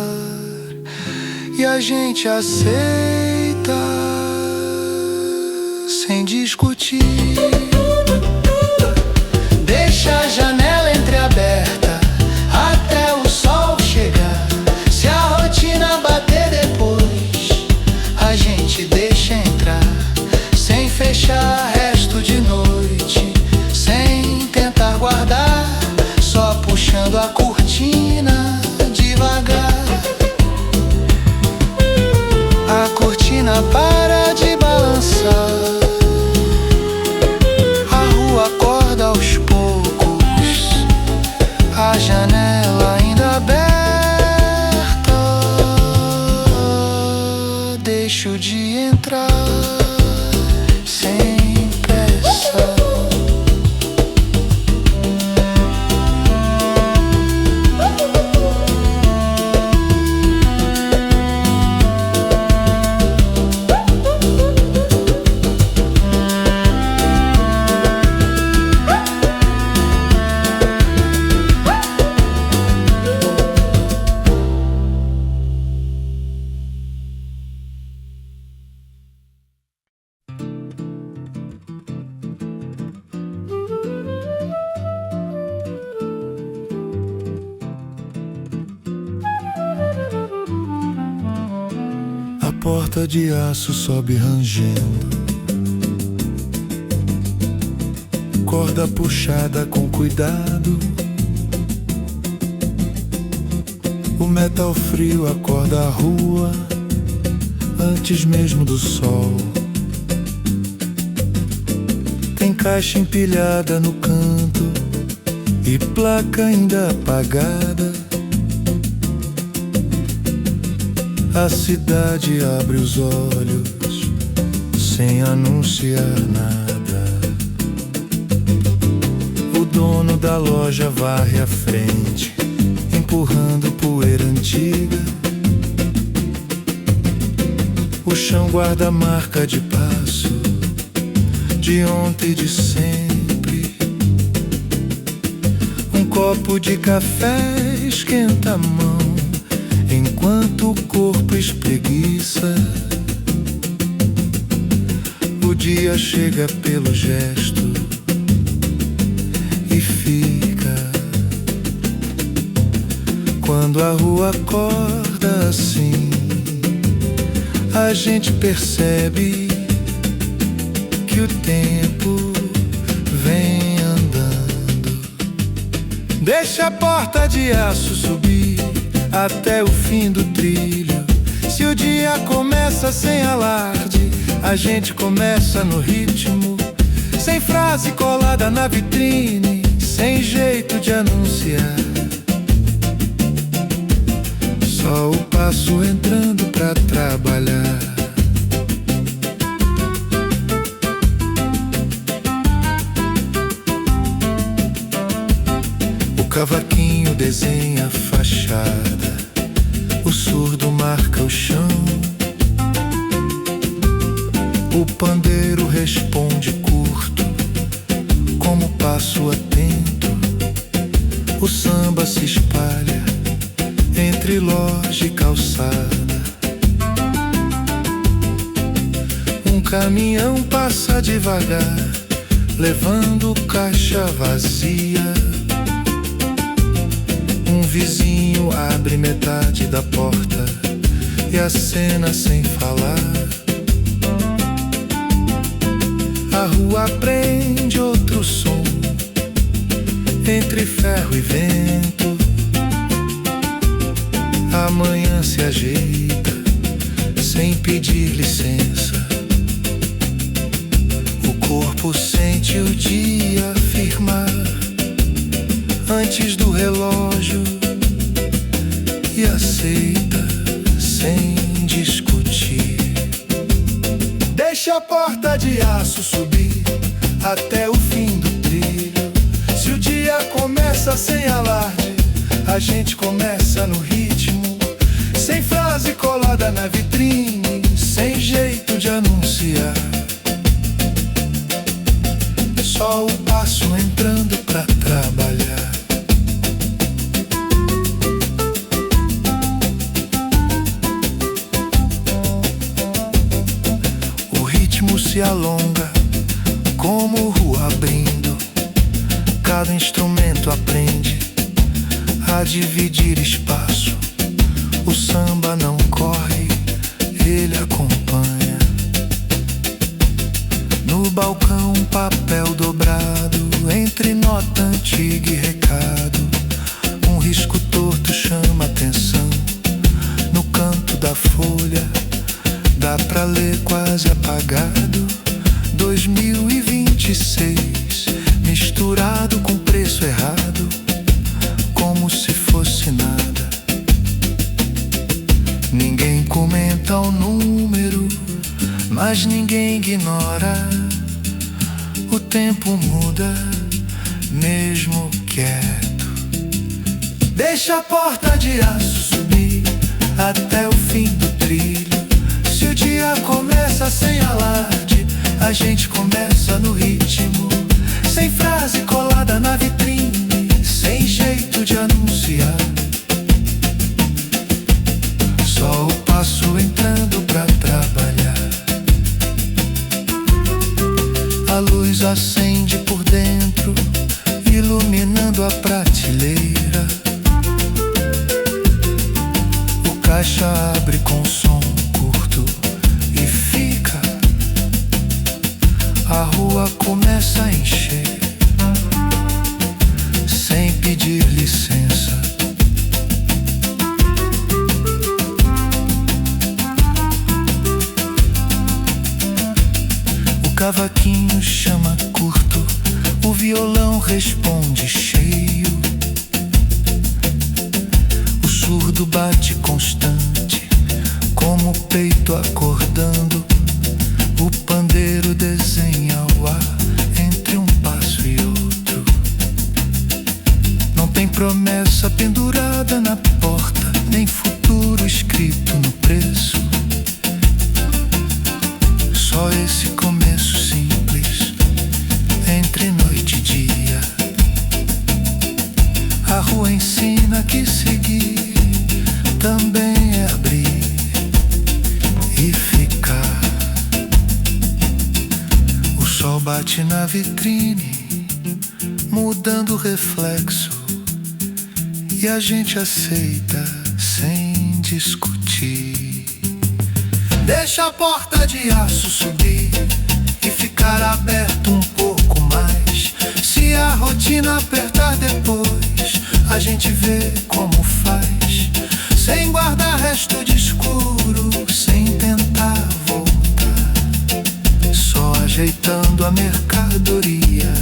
e a gente aceita sem discutir. Deixa a janela entreaberta até o sol chegar. Se a rotina bater depois, a gente deixa entrar, sem fechar resto de noite, sem tentar guardar, só puxando a cortina devagar. A cortina para de balançar, a rua acorda aos poucos, a janela ainda aberta. Deixo de entrar sem pressa. A porta de aço sobe rangendo, corda puxada com cuidado. O metal frio acorda a rua antes mesmo do sol. Tem caixa empilhada no canto e placa ainda apagada. A cidade abre os olhos sem anunciar nada. O dono da loja varre a frente, empurrando poeira antiga. O chão guarda a marca de passo de ontem e de sempre. Um copo de café esquenta a mão enquanto o corpo espreguiça. O dia chega pelo gesto e fica. Quando a rua acorda assim, a gente percebe que o tempo vem andando. Deixa a porta de aço subir até o fim do trilho. Se o dia começa sem alarde, a gente começa no ritmo, sem frase colada na vitrine, sem jeito de anunciar. Só o passo entrando pra trabalhar. O cavaquinho desenha a fachada, o surdo marca o chão. O pandeiro responde curto, como passo atento. O samba se espalha entre loja e calçada. Um caminhão passa devagar, levando caixa vazia. Um vizinho abre metade da porta e acena sem falar. A rua aprende outro som, entre ferro e vento. A manhã se ajeita, sem pedir licença. O corpo sente o dia firmar antes do relógio e aceita sem discutir. Deixa a porta de aço subir até o fim do trilho. Se o dia começa sem alarde, a gente começa no ritmo, sem frase colada na vitrine, sem jeito de anunciar. Só o passo entrando pra trabalhar. O ritmo se alonga como rua abrindo. Cada instrumento aprende a dividir espaço. O samba não corre, ele acompanha. No balcão um papel dobrado, entre nota antiga e recado. Um risco torto chama atenção. No canto da folha dá pra ler quase apagado. 2026 misturado com preço errado, como se fosse nada. Ninguém comenta o número, mas ninguém ignora. O tempo muda, mesmo quieto. Deixa a porta de aço subir até o fim do trilho. Se o dia começa sem alarde, a gente começa no ritmo, sem frase colada na vitrine, sem jeito de anunciar. Só o passo entrando pra trabalhar. A luz acende por dentro, iluminando a prateleira. O caixa abre com som curto e fica. A rua começa a encher, sem pedir licença. O cavaquinho chama curto, o violão responde cheio. O surdo bate constante, como o peito acordando. O pandeiro desenha o ar entre um passo e outro. Não tem promessa pendurada na porta, nem futuro escrito no preço. Só esse começo simples, entre noite e dia. A rua ensina que se pote na vitrine, mudando o reflexo, e a gente aceita sem discutir. Deixa a porta de aço subir e ficar aberto um pouco mais. Se a rotina apertar depois, a gente vê como faz, sem guardar resto de escuro, sem tentar voltar, só ajeitando a mercadoria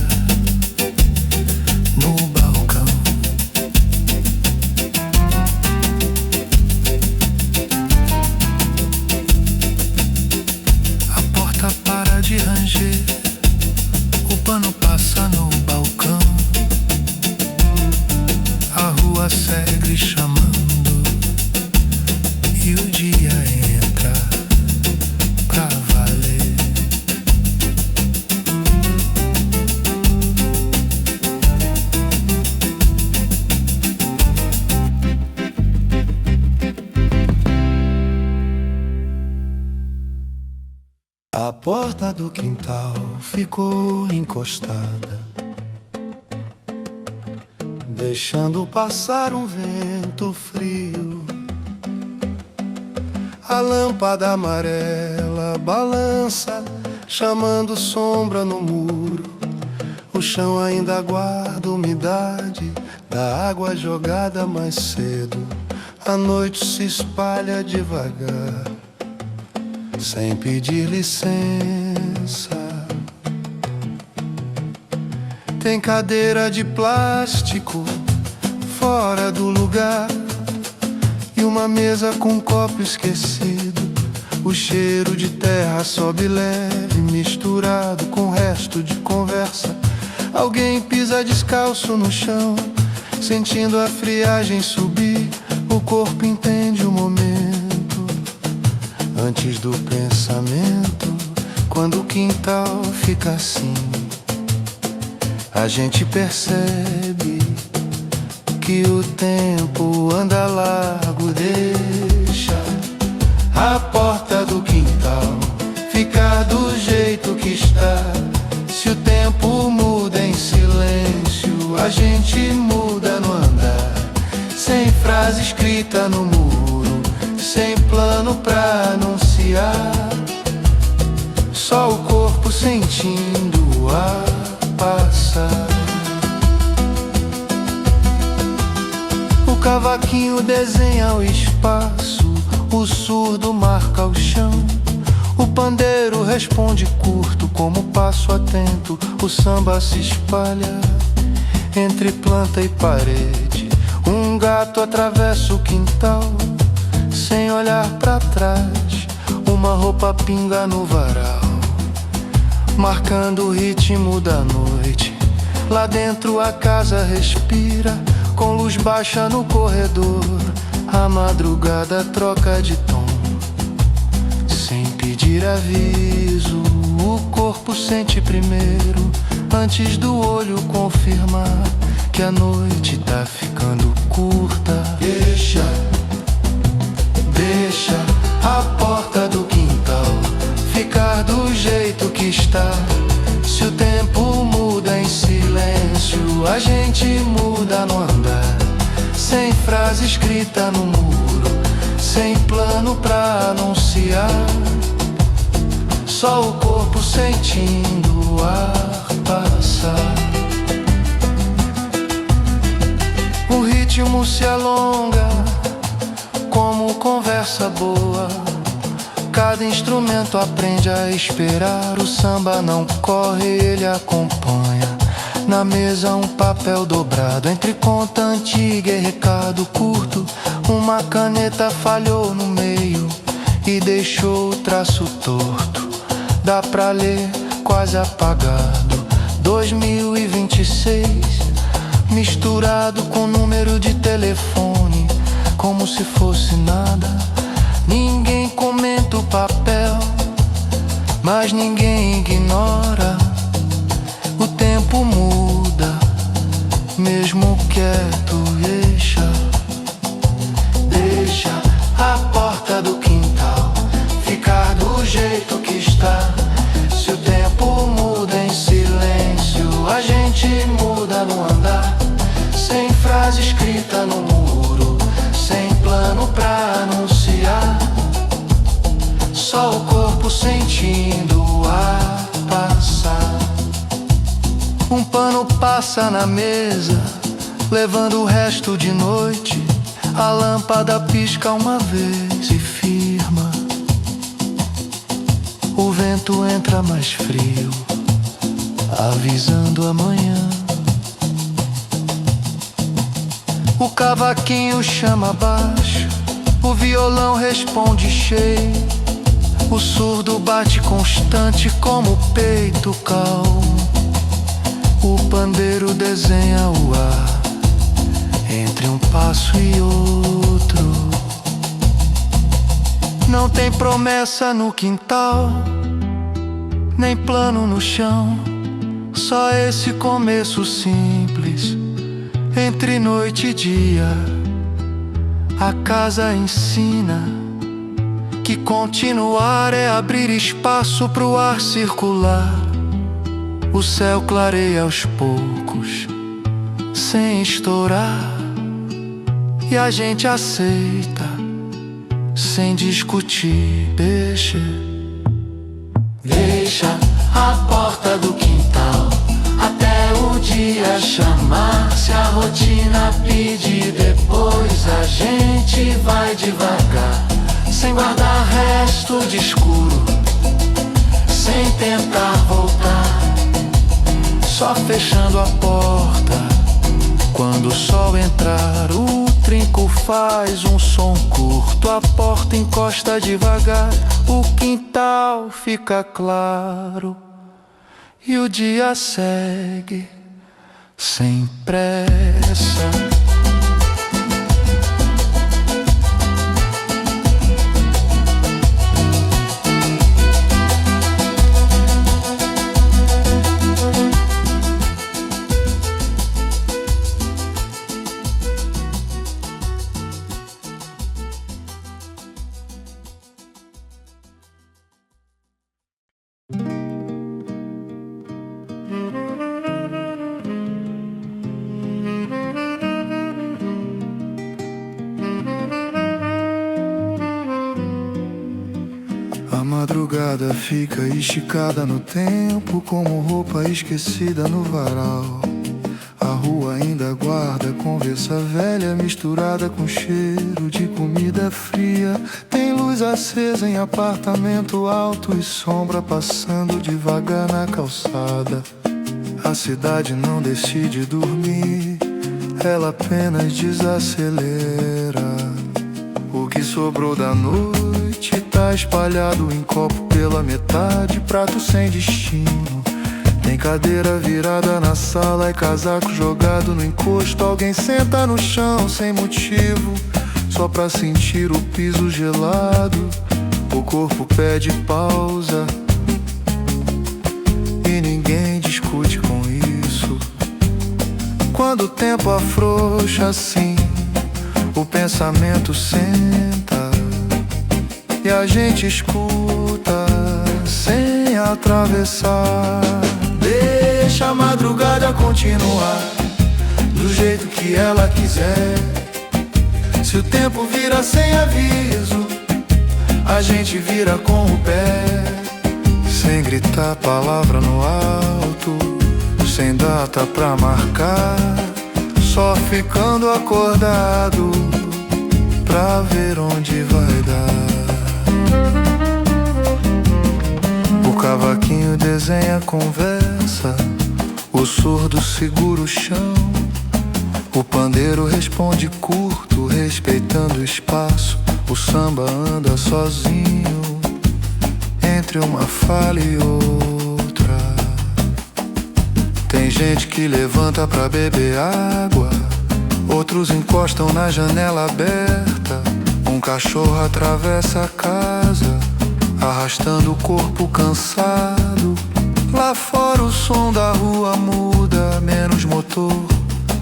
no balcão. A porta para de ranger, o pano passa no balcão, a rua segue chamando e o dia entra pra valer. A porta do quintal ficou encostada, deixando passar um vento frio. A lâmpada amarela balança, chamando sombra no muro. O chão ainda guarda umidade da água jogada mais cedo. A noite se espalha devagar, sem pedir licença. Tem cadeira de plástico fora do lugar e uma mesa com um copo esquecido. O cheiro de terra sobe leve, misturado com o resto de conversa. Alguém pisa descalço no chão, sentindo a friagem subir. O corpo entende o momento antes do pensamento. Quando o quintal fica assim, a gente percebe que o tempo anda largo. Deixa a porta do quintal ficar do jeito que está. Se o tempo muda em silêncio, a gente muda no andar. Sem frase escrita no muro, sem plano pra anunciar, só o corpo sentindo o ar passar. O cavaquinho desenha o espaço, o surdo marca o chão. O pandeiro responde curto como passo atento. O samba se espalha entre planta e parede. Um gato atravessa o quintal sem olhar pra trás. Uma roupa pinga no varal, marcando o ritmo da noite. Lá dentro a casa respira, com luz baixa no corredor. A madrugada troca de tom, sem pedir aviso. O corpo sente primeiro, antes do olho confirmar que a noite tá ficando curta. Deixa a porta do quintal ficar do jeito que está. Se o tempo muda em silêncio, a gente muda no andar. Sem frase escrita no muro, sem plano pra anunciar, só o corpo sentindo o ar passar. O ritmo se alonga como conversa boa. Cada instrumento aprende a esperar. O samba não corre, ele acompanha. Na mesa um papel dobrado, entre conta antiga e recado curto. Uma caneta falhou no meio e deixou o traço torto. Dá pra ler quase apagado 2026, misturado com número de telefone, como se fosse nada. Ninguém comenta o papel, mas ninguém ignora. O tempo muda, mesmo quieto. Deixa a porta do quintal ficar do jeito que está. Se o tempo muda em si, corpo sentindo o ar passar. Um pano passa na mesa, levando o resto de noite. A lâmpada pisca uma vez e firma. O vento entra mais frio, avisando amanhã. O cavaquinho chama baixo, o violão responde cheio. O surdo bate constante como o peito calmo. O pandeiro desenha o ar entre um passo e outro. Não tem promessa no quintal, nem plano no chão. Só esse começo simples entre noite e dia. A casa ensina que continuar é abrir espaço pro ar circular. O céu clareia aos poucos, sem estourar, e a gente aceita, sem discutir. Deixa a porta do quintal até o dia chamar. Se a rotina pedir, depois a gente vai devagar, sem guardar resto de escuro, sem tentar voltar, só fechando a porta. Quando o sol entrar, o trinco faz um som curto. A porta encosta devagar, o quintal fica claro e o dia segue sem pressa. A madrugada fica esticada no tempo, como roupa esquecida no varal. A rua ainda guarda conversa velha, misturada com cheiro de comida fria. Tem luz acesa em apartamento alto e sombra passando devagar na calçada. A cidade não decide dormir, ela apenas desacelera. O que sobrou da noite tá espalhado em copo pela metade, prato sem destino. Tem cadeira virada na sala e casaco jogado no encosto. Alguém senta no chão sem motivo, só pra sentir o piso gelado. O corpo pede pausa e ninguém discute com isso. Quando o tempo afrouxa assim, o pensamento senta e a gente escuta sem atravessar. Deixa a madrugada continuar do jeito que ela quiser. Se o tempo vira sem aviso, a gente vira com o pé. Sem gritar palavra no alto, sem data pra marcar, só ficando acordado pra ver onde vai dar. O cavaquinho desenha conversa, o surdo segura o chão. O pandeiro responde curto, respeitando o espaço. O samba anda sozinho entre uma fala e outra. Tem gente que levanta pra beber água, outros encostam na janela aberta. Um cachorro atravessa a casa, arrastando o corpo cansado. Lá fora o som da rua muda, menos motor,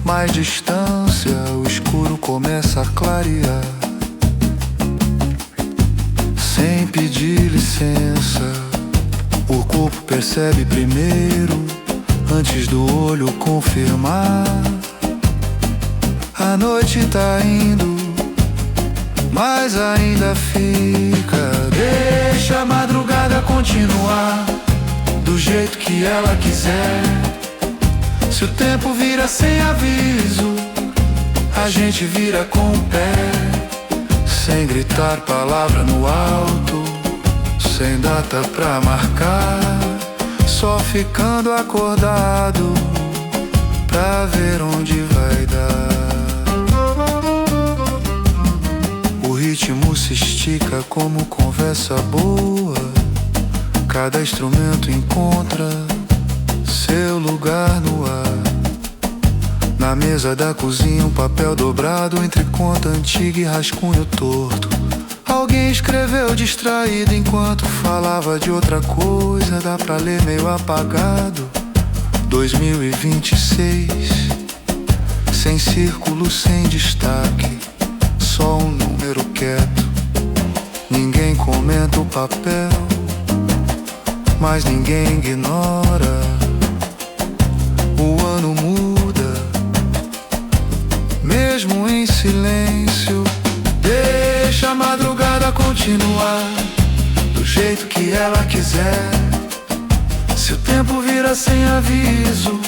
mais distância. O escuro começa a clarear. Sem pedir licença, o corpo percebe primeiro, antes do olho confirmar. A noite tá indo, mas ainda fica. Deixa a madrugada continuar do jeito que ela quiser. Se o tempo vira sem aviso, a gente vira com o pé. Sem gritar palavra no alto, sem data pra marcar, só ficando acordado pra ver onde vai dar. O ritmo se estica como conversa boa, cada instrumento encontra seu lugar no ar. Na mesa da cozinha, um papel dobrado entre conta antiga e rascunho torto. Alguém escreveu distraído enquanto falava de outra coisa. Dá pra ler meio apagado. 2026, sem círculo, sem destaque, só um número quieto. Ninguém comenta o papel, mas ninguém ignora. O ano muda, mesmo em silêncio. Deixa a madrugada continuar do jeito que ela quiser. Se o tempo vira sem aviso,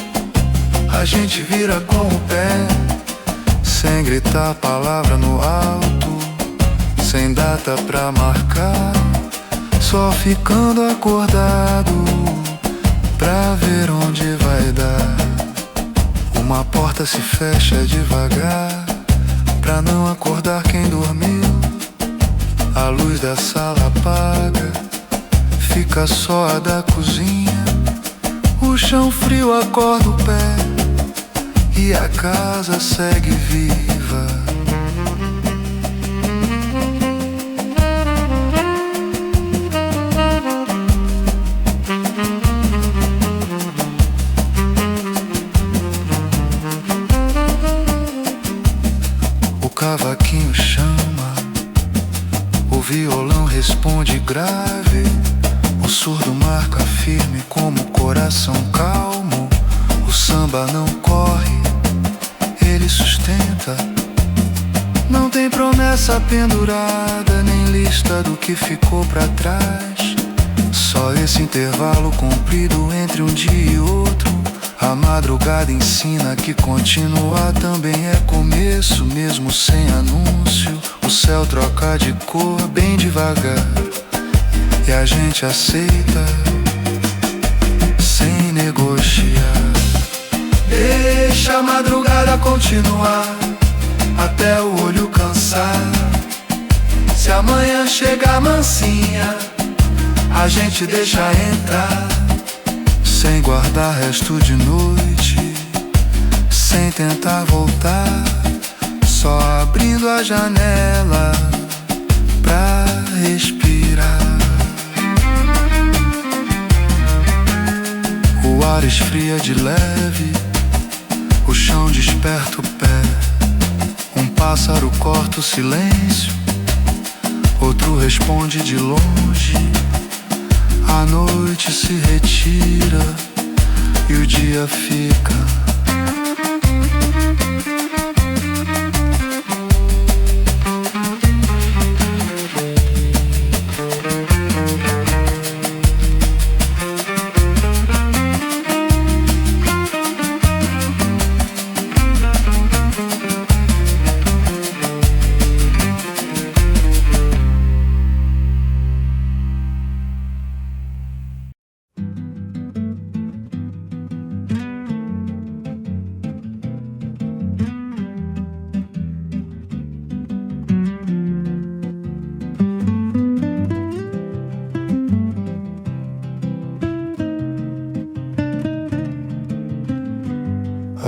a gente vira com o pé. Sem gritar palavra no alto, sem data pra marcar, só ficando acordado pra ver onde vai dar. Uma porta se fecha devagar pra não acordar quem dormiu. A luz da sala apaga, fica só a da cozinha. O chão frio acorda o pé e a casa segue viva. O cavaquinho chama, o violão responde grave. O surdo marca firme como o coração calmo. O samba não corre, ele sustenta. Não tem promessa pendurada, nem lista do que ficou pra trás. Só esse intervalo comprido entre um dia e outro. A madrugada ensina que continuar também é começo, mesmo sem anúncio. O céu troca de cor bem devagar e a gente aceita sem negociar. Deixa a madrugada continuar até o olho cansar. Se amanhã chegar mansinha, a gente deixa entrar, sem guardar resto de noite, sem tentar voltar, só abrindo a janela pra respirar. O ar esfria de leve, o chão desperta o pé. Um pássaro corta o silêncio, outro responde de longe. A noite se retira e o dia fica.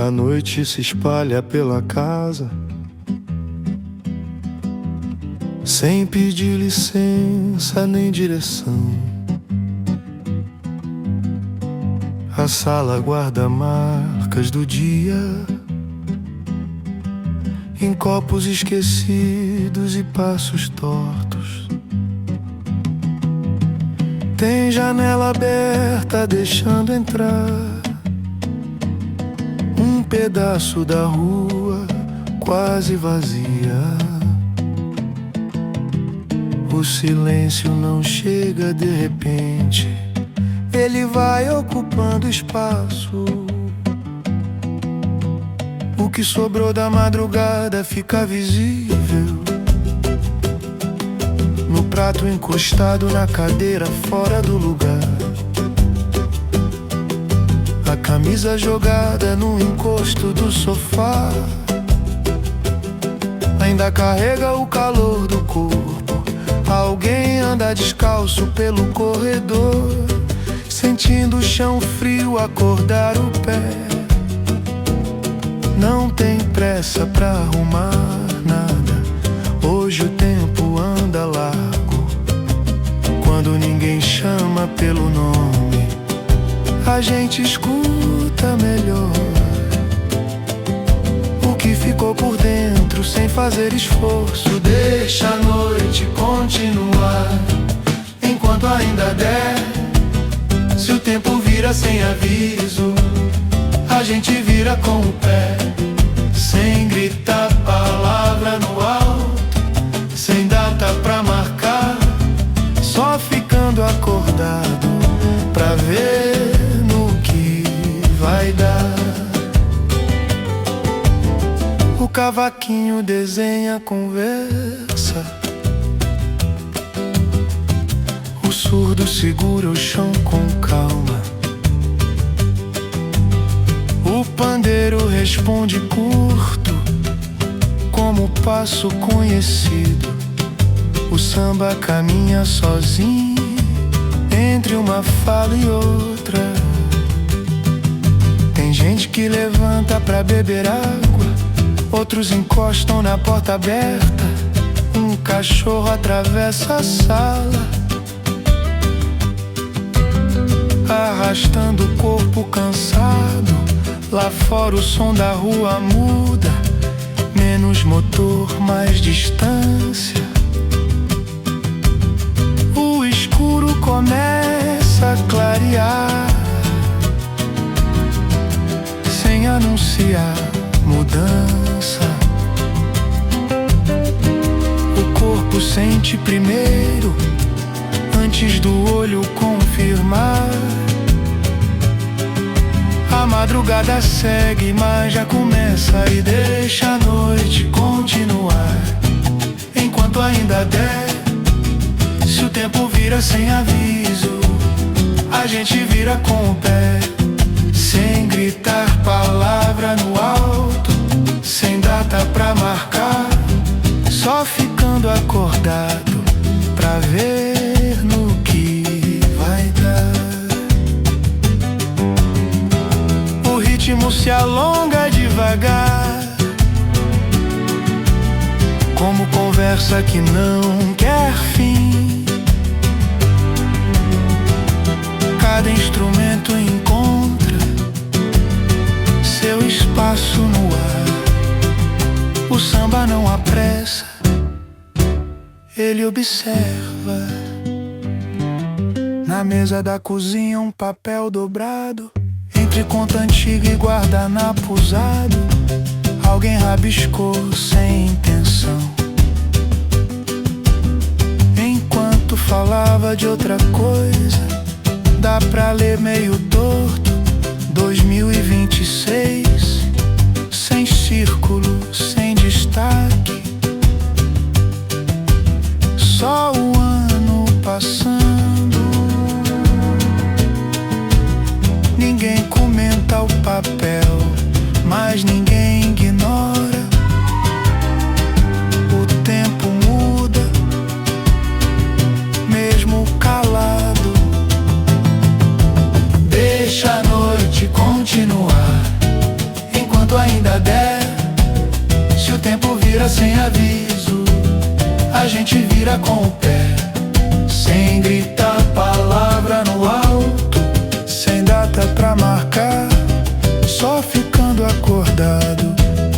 A noite se espalha pela casa, sem pedir licença nem direção. A sala guarda marcas do dia, em copos esquecidos e passos tortos. Tem janela aberta deixando entrar um pedaço da rua quase vazia. O silêncio não chega de repente, ele vai ocupando espaço. O que sobrou da madrugada fica visível no prato encostado na cadeira fora do lugar. A camisa jogada no encosto do sofá ainda carrega o calor do corpo. Alguém anda descalço pelo corredor, sentindo o chão frio acordar o pé. Não tem pressa pra arrumar nada, hoje o tempo anda largo. Quando ninguém chama pelo nome, a gente escuta melhor o que ficou por dentro sem fazer esforço. Deixa a noite continuar enquanto ainda der. Se o tempo vira sem aviso, a gente vira com o pé. Sem gritar palavra no alto, sem data pra marcar, só ficando acordado pra ver no que vai dar. O cavaquinho desenha conversa, o surdo segura o chão com calma. O pandeiro responde curto, como passo conhecido. O samba caminha sozinho entre uma fala e outra. Tem gente que levanta pra beber água, outros encostam na porta aberta. Um cachorro atravessa a sala, arrastando o corpo cansado. Lá fora o som da rua muda, menos motor, mais distância. O escuro começa a clarear, sem anunciar mudança. O corpo sente primeiro, antes do olho confirmar. A madrugada segue, mas já começa e deixa a noite continuar enquanto ainda der. Se o tempo vira sem aviso, a gente vira com o pé. Sem gritar palavra no alto, sem data pra marcar, só ficando acordado pra ver no que vai dar. O ritmo se alonga devagar, como conversa que não quer fim. Cada instrumento encontra seu espaço no ar. O samba não apressa, ele observa. Na mesa da cozinha um papel dobrado, entre conta antiga e guardanapo usado. Alguém rabiscou sem intenção, enquanto falava de outra coisa. Dá pra ler meio torto, 2026, sem círculo, sem destaque. Só o ano passando, ninguém comenta o papel, mas ninguém ignora. O tempo muda, mesmo calado. Deixa a noite continuar enquanto ainda der. Se o tempo vira sem aviso, a gente vira com o pé. Sem gritar palavra no alto, sem data pra marcar, só ficando acordado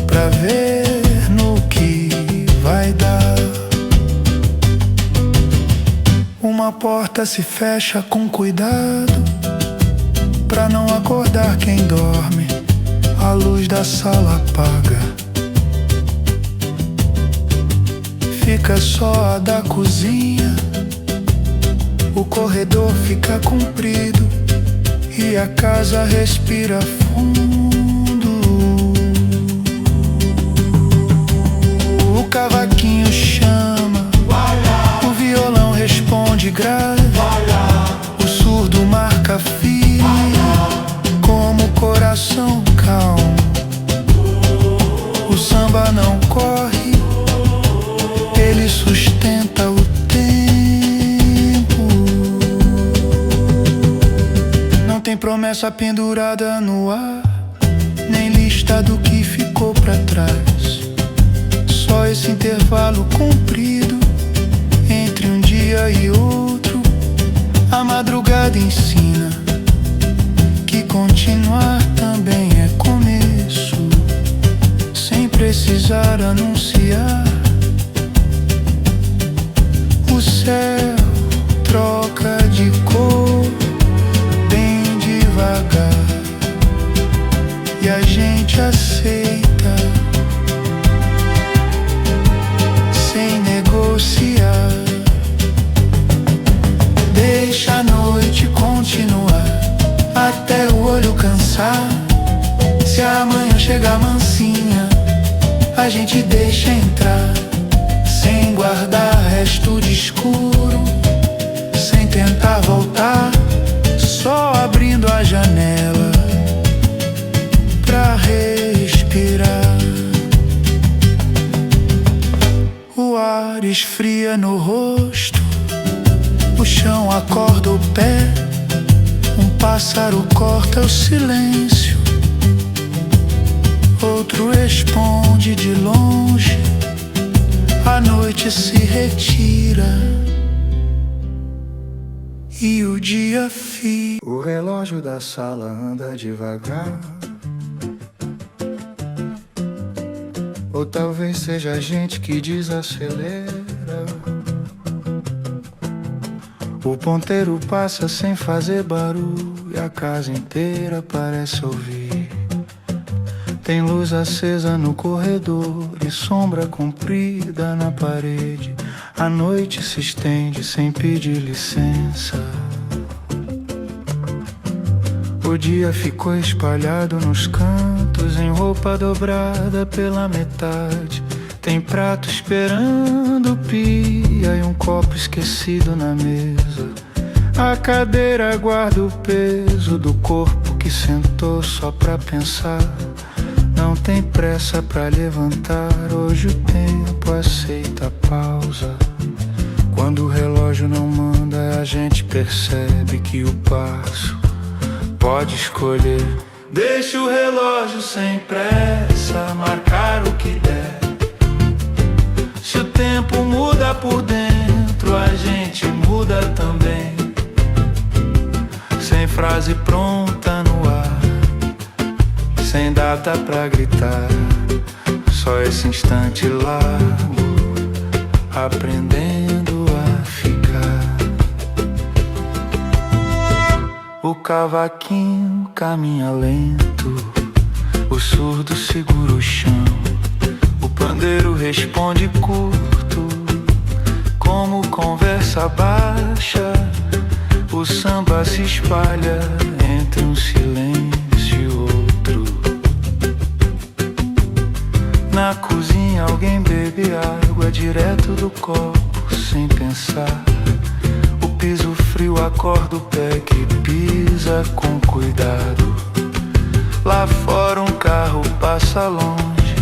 pra ver no que vai dar. Uma porta se fecha com cuidado, pra não acordar quem dorme. A luz da sala apaga, fica só a da cozinha. O corredor fica comprido e a casa respira fundo. O cavaquinho chama, o violão responde grave, o surdo marca firme como coração calmo. O samba não corre, ele sustenta o tempo. Não tem promessa pendurada no ar, nem lista do que ficou pra trás. Só esse intervalo comprido entre um dia e outro. A madrugada ensina que continuar também é começo, sem precisar anunciar. O céu troca de cor bem devagar e a gente aceita sem negociar. Deixa a noite continuar até o olho cansar. Se amanhã chegar mansinha, a gente deixa entrar, sem guardar resto de escuro, sem tentar voltar, só abrindo a janela pra respirar. O ar esfria no rosto, o chão acorda o pé, um pássaro corta o silêncio, outro responde de longe. A noite se retira e o dia fica. O relógio da sala anda devagar, ou talvez seja a gente que desacelera. O ponteiro passa sem fazer barulho e a casa inteira parece ouvir. Tem luz acesa no corredor e sombra comprida na parede. A noite se estende sem pedir licença. O dia ficou espalhado nos cantos, em roupa dobrada pela metade. Tem prato esperando pia e um copo esquecido na mesa. A cadeira guarda o peso do corpo que sentou só pra pensar. Não tem pressa pra levantar, hoje o tempo aceita a pausa. Quando o relógio não manda, a gente percebe que o passo pode escolher. Deixa o relógio sem pressa marcar o que der. Se o tempo muda por dentro, a gente muda também. Sem frase pronta no ar, sem data pra gritar, só esse instante largo, aprendendo a ficar. O cavaquinho caminha lento, o surdo segura o chão, o pandeiro responde curto, como conversa baixa. O samba se espalha entre um silêncio e outro. Na cozinha alguém bebe água direto do copo sem pensar. O piso frio acorda o pé que pisa com cuidado. Lá fora um carro passa longe,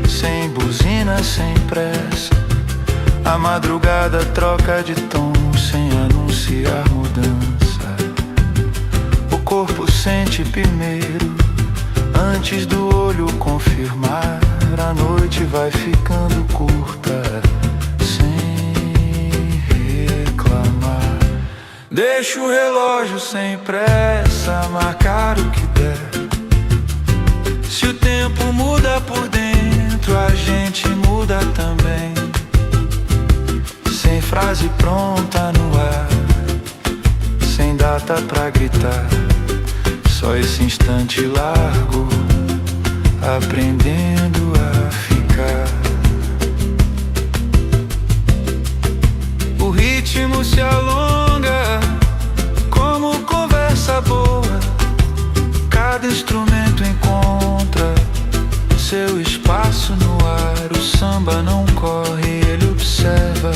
sem buzina, sem pressa. A madrugada troca de tom sem anunciar mudança. O corpo sente primeiro, antes do olho confirmar. A noite vai ficando curta, sem reclamar. Deixa o relógio sem pressa marcar o que der. Se o tempo muda por dentro, a gente muda também. Sem frase pronta no ar, sem data pra gritar, só esse instante largo, aprendendo a ficar. ritmo se alonga como conversa boa. Cada instrumento encontra seu espaço no ar. O samba não corre, ele observa.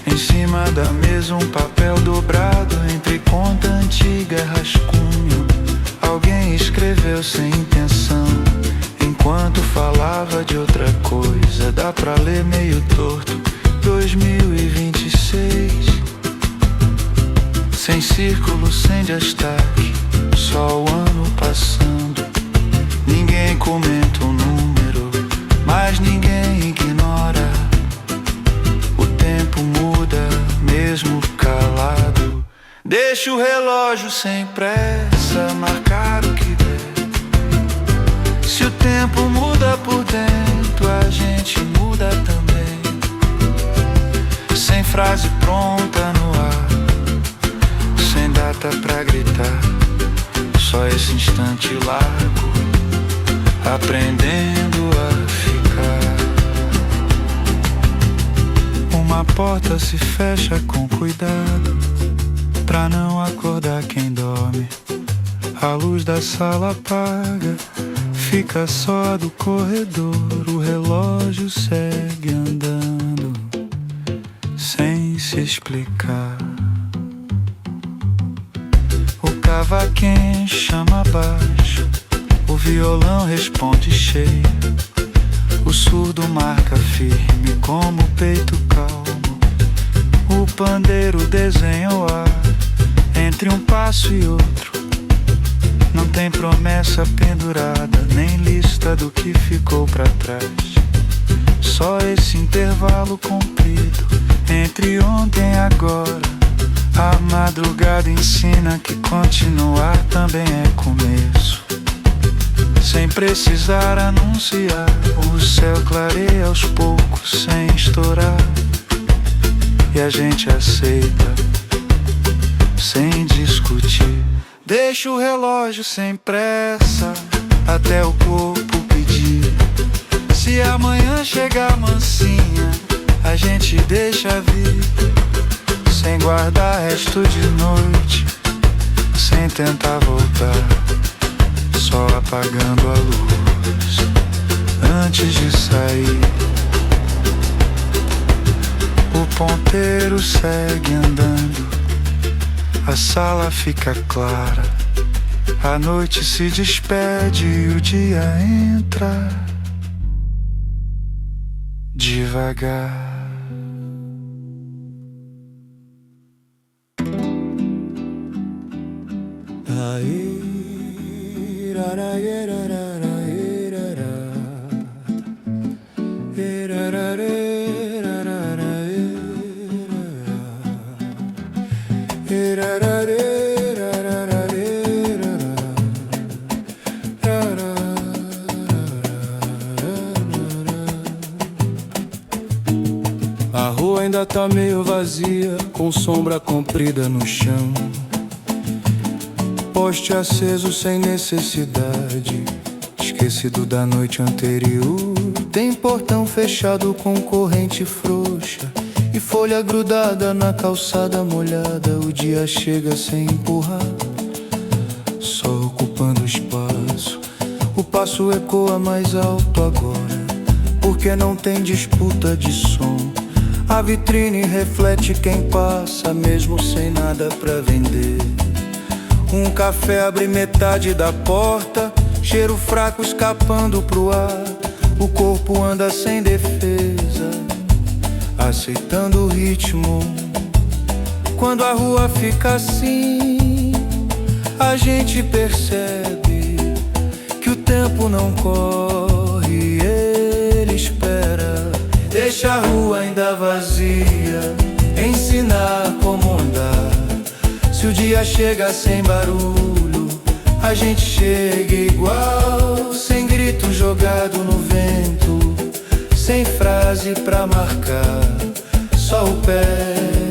Em cima da mesa um papel dobrado, entre conta antiga e rascunho. Alguém escreveu sem intenção, enquanto falava de outra coisa. Dá pra ler meio torto, 2026. Sem círculo, sem destaque, só o ano passando. Ninguém comenta o número, mas ninguém ignora. O tempo muda, mesmo calado. Deixa o relógio sem pressa marcar o que der. Se o tempo muda por dentro, a gente muda também. Sem frase pronta no ar, sem data pra gritar, só esse instante largo, aprendendo a ficar. Uma porta se fecha com cuidado, pra não acordar quem dorme. A luz da sala apaga, fica só do corredor. O relógio segue andando, sem se explicar. O cavaquinho chama baixo, o violão responde cheio. O surdo marca firme como o peito calmo. O pandeiro desenha o ar entre um passo e outro. Não tem promessa pendurada, nem lista do que ficou pra trás. Só esse intervalo comprido entre ontem e agora. A madrugada ensina que continuar também é começo. Sem precisar anunciar, o céu clareia aos poucos, sem estourar. E a gente aceita, sem discutir. Deixa o relógio sem pressa, até o corpo pedir. Se amanhã chegar mansinha, a gente deixa vir. Sem guardar resto de noite, sem tentar voltar, só apagando a luz antes de sair. O ponteiro segue andando, a sala fica clara. A noite se despede e o dia entra devagar. A rua ainda tá meio vazia, com sombra comprida no chão. Poste aceso sem necessidade, esquecido da noite anterior. Tem portão fechado com corrente frouxa e folha grudada na calçada molhada. O dia chega sem empurrar, só ocupando espaço. O passo ecoa mais alto agora, porque não tem disputa de som. A vitrine reflete quem passa, mesmo sem nada pra vender. Um café abre metade da porta, cheiro fraco escapando pro ar. O corpo anda sem defesa, aceitando o ritmo. Quando a rua fica assim, a gente percebe que o tempo não corre, ele espera. Deixa a rua ainda vazia, ensinar como andar. Se o dia chega sem barulho, a gente chega igual. Sem grito jogado no vento, sem frase pra marcar, só o pé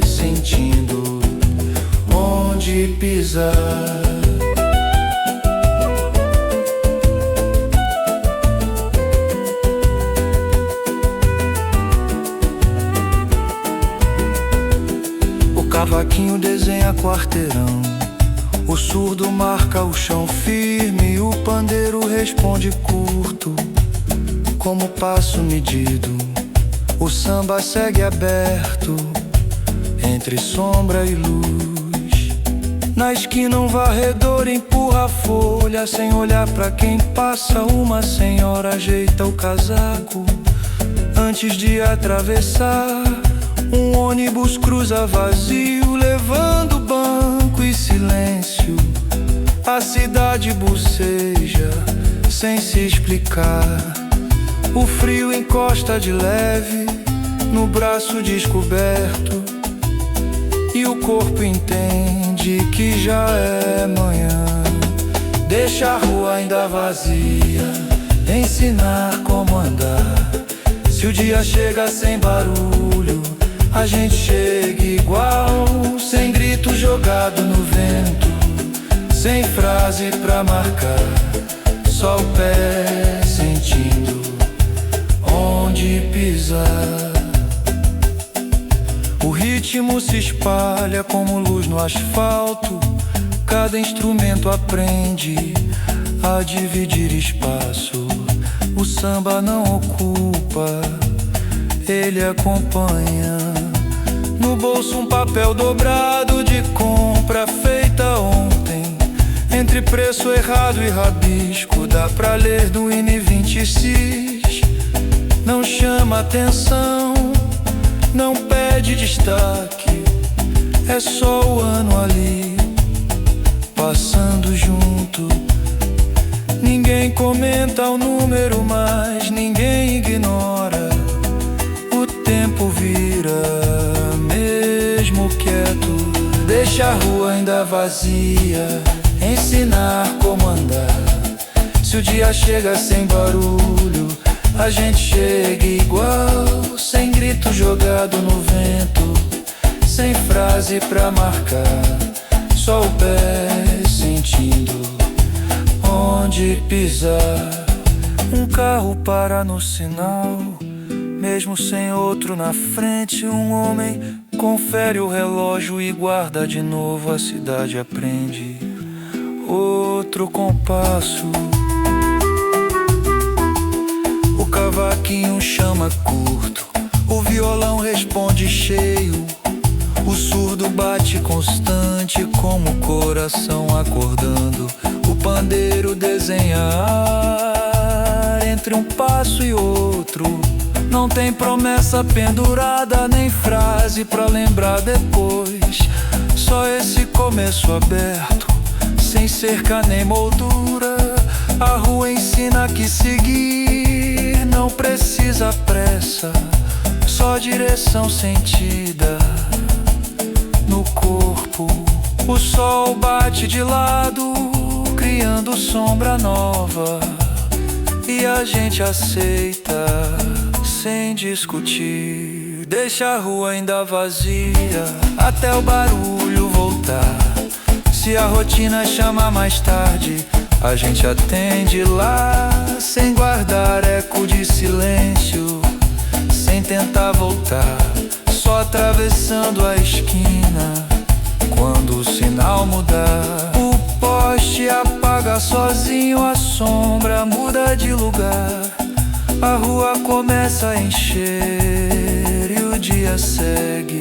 sentindo onde pisar. cavaquinho desenha quarteirão, o surdo marca o chão firme, o pandeiro responde curto, como passo medido. O samba segue aberto, entre sombra e luz. Na esquina um varredor empurra a folha, sem olhar pra quem passa. Uma senhora ajeita o casaco antes de atravessar. Um ônibus cruza vazio, levando banco e silêncio. A cidade boceja, sem se explicar. O frio encosta de leve no braço descoberto, e o corpo entende que já é manhã. Deixa a rua ainda vazia, ensinar como andar. Se o dia chega sem barulho, a gente chega igual. Sem grito jogado no vento, sem frase pra marcar, só o pé sentindo onde pisar. O ritmo se espalha como luz no asfalto. Cada instrumento aprende a dividir espaço. O samba não ocupa, ele acompanha. No bolso um papel dobrado de compra feita ontem. Entre preço errado e rabisco, dá pra ler do IN26. Não chama atenção, não pede destaque, é só o ano ali, passando junto. Ninguém comenta o número, mas ninguém ignora. O tempo vira, mesmo quieto. Deixa a rua ainda vazia, ensinar como andar. Se o dia chega sem barulho, a gente chega igual. Sem grito jogado no vento, sem frase pra marcar, só o pé sentindo onde pisar. Um carro para no sinal, mesmo sem outro na frente. Um homem confere o relógio e guarda de novo. A cidade aprende outro compasso. O cavaquinho chama curto, o violão responde cheio. O surdo bate constante como o coração acordando. O pandeiro desenha ar entre um passo e outro. Não tem promessa pendurada, nem frase pra lembrar depois. Só esse começo aberto, sem cerca nem moldura. A rua ensina que seguir não precisa pressa, só direção sentida no corpo. O sol bate de lado, criando sombra nova, e a gente aceita sem discutir. Deixa a rua ainda vazia até o barulho voltar. Se a rotina chama mais tarde, a gente atende lá, sem guardar eco de silêncio, sem tentar voltar, só atravessando a esquina quando o sinal mudar. O poste apaga sozinho, a sombra muda de lugar. A rua começa a encher e o dia segue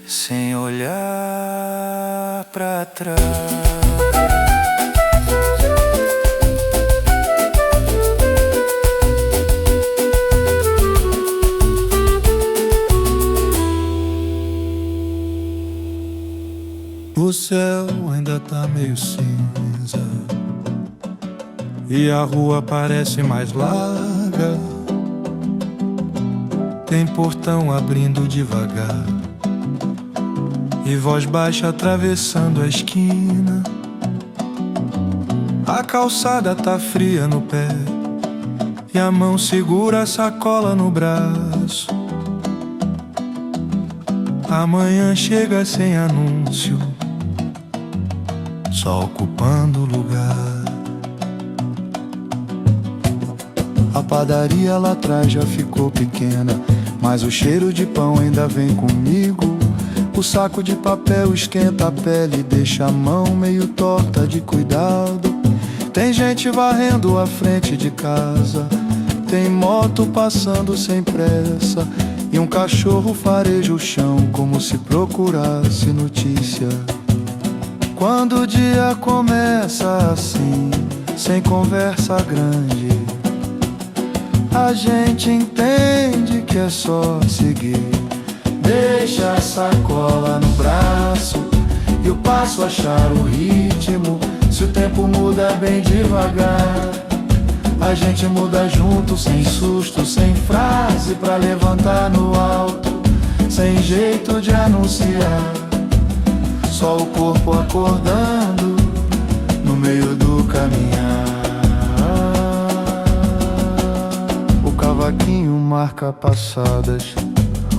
sem olhar pra trás. O céu ainda tá meio cinza e a rua parece mais larga. Tem portão abrindo devagar e voz baixa atravessando a esquina. A calçada tá fria no pé e a mão segura a sacola no braço. Amanhã chega sem anúncio, só ocupando o lugar. A padaria lá atrás já ficou pequena, mas o cheiro de pão ainda vem comigo. O saco de papel esquenta a pele e deixa a mão meio torta de cuidado. Tem gente varrendo a frente de casa, tem moto passando sem pressa, e um cachorro fareja o chão como se procurasse notícia. Quando o dia começa assim, sem conversa grande, a gente entende que é só seguir. Deixa a sacola no braço e o passo achar o ritmo. Se o tempo muda bem devagar, a gente muda junto, sem susto, sem frase pra levantar no alto, sem jeito de anunciar, só o corpo acordando no meio do caminhar. O cavaquinho marca passadas,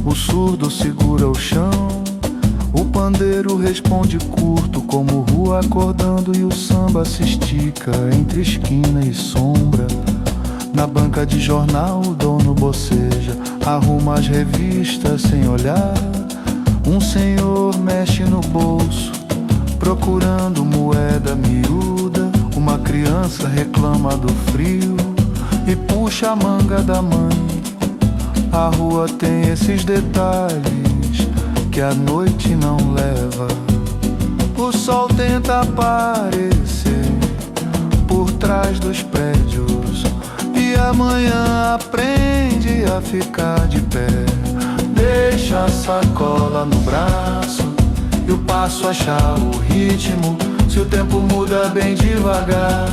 o surdo segura o chão, o pandeiro responde curto como rua acordando, e o samba se estica entre esquina e sombra. Na banca de jornal o dono boceja, arruma as revistas sem olhar. Um senhor mexe no bolso, procurando moeda miúda. Uma criança reclama do frio e puxa a manga da mãe. A rua tem esses detalhes que a noite não leva. O sol tenta aparecer por trás dos prédios, e amanhã aprende a ficar de pé. Deixa a sacola no braço e o passo achar o ritmo. Se o tempo muda bem devagar,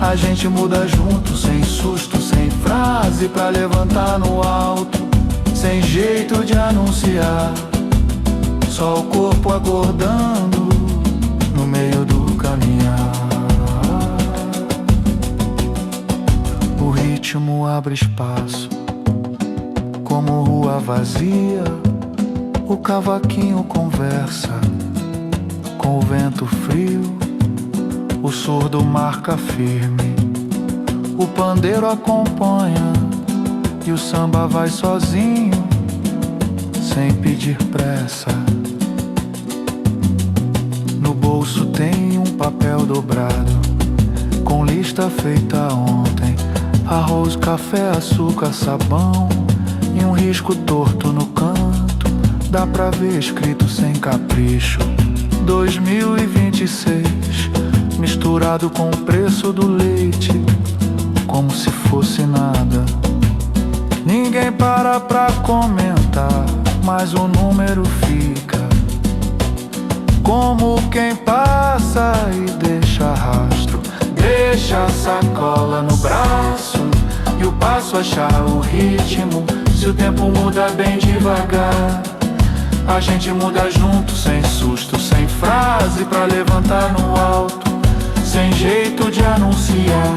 a gente muda junto, sem susto, sem frase pra levantar no alto, sem jeito de anunciar, só o corpo acordando no meio do caminhar. O ritmo abre espaço como rua vazia. O cavaquinho conversa com o vento frio, o surdo marca firme, o pandeiro acompanha, e o samba vai sozinho, sem pedir pressa. No bolso tem um papel dobrado, com lista feita ontem: arroz, café, açúcar, sabão, e um risco torto no canto, dá pra ver escrito sem capricho: 2026, misturado com o preço do leite, como se fosse nada. Ninguém para pra comentar, mas o número fica como quem passa e deixa rastro. Deixa a sacola no braço e o passo achar o ritmo. Se o tempo muda bem devagar, a gente muda junto, sem susto, sem frase pra levantar no alto, sem jeito de anunciar,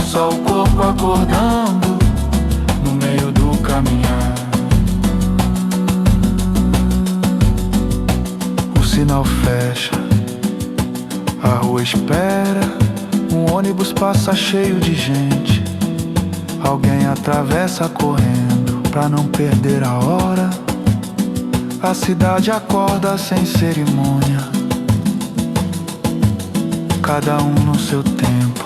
só o corpo acordando no meio do caminhar. O sinal fecha, a rua espera, um ônibus passa cheio de gente, alguém atravessa correndo pra não perder a hora. A cidade acorda sem cerimônia, cada um no seu tempo.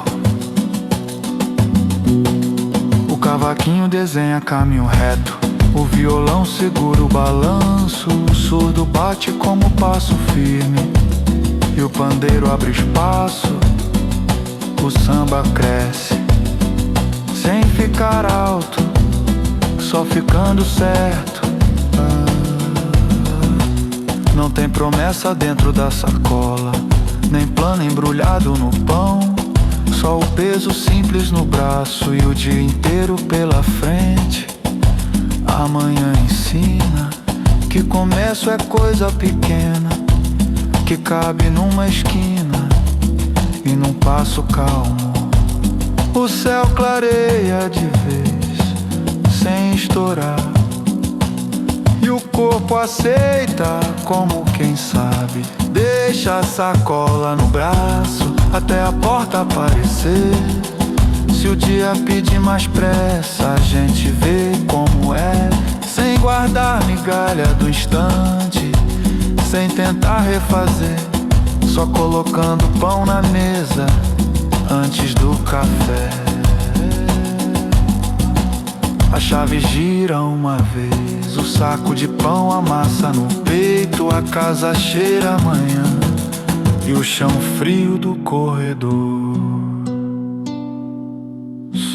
O cavaquinho desenha caminho reto, o violão segura o balanço, o surdo bate como passo firme, e o pandeiro abre espaço. O samba cresce sem ficar alto, só ficando certo. Não tem promessa dentro da sacola, nem plano embrulhado no pão, só o peso simples no braço e o dia inteiro pela frente. Amanhã ensina que começo é coisa pequena, que cabe numa esquina e num passo calmo. O céu clareia de vez, sem estourar, e o corpo aceita como quem sabe. Deixa a sacola no braço até a porta aparecer. Se o dia pedir mais pressa, a gente vê como é, sem guardar migalha do instante, sem tentar refazer, só colocando pão na mesa antes do café. A chave gira uma vez, o saco de pão amassa no peito, a casa cheira amanhã e o chão frio do corredor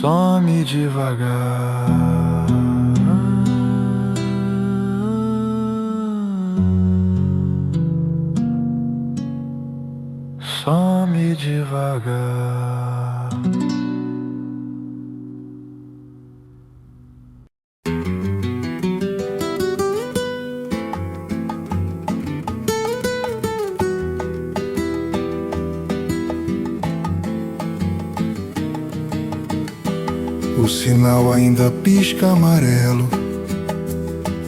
some devagar. Some devagar. O sinal ainda pisca amarelo,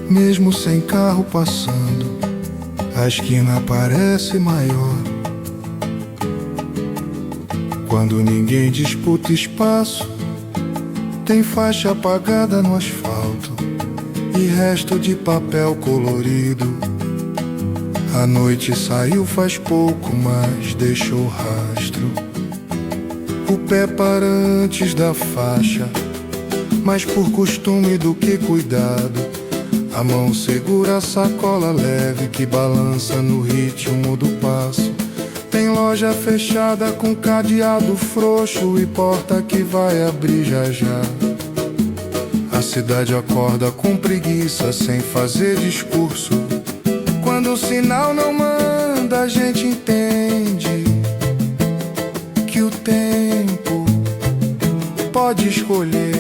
mesmo sem carro passando, a esquina parece maior. Quando ninguém disputa espaço, tem faixa apagada no asfalto e resto de papel colorido. A noite saiu faz pouco, mas deixou rastro. O pé para antes da faixa, mais por costume do que cuidado. A mão segura a sacola leve que balança no ritmo do passo. Tem loja fechada com cadeado frouxo e porta que vai abrir já já. A cidade acorda com preguiça sem fazer discurso. Quando o sinal não manda, a gente entende que o tempo pode escolher.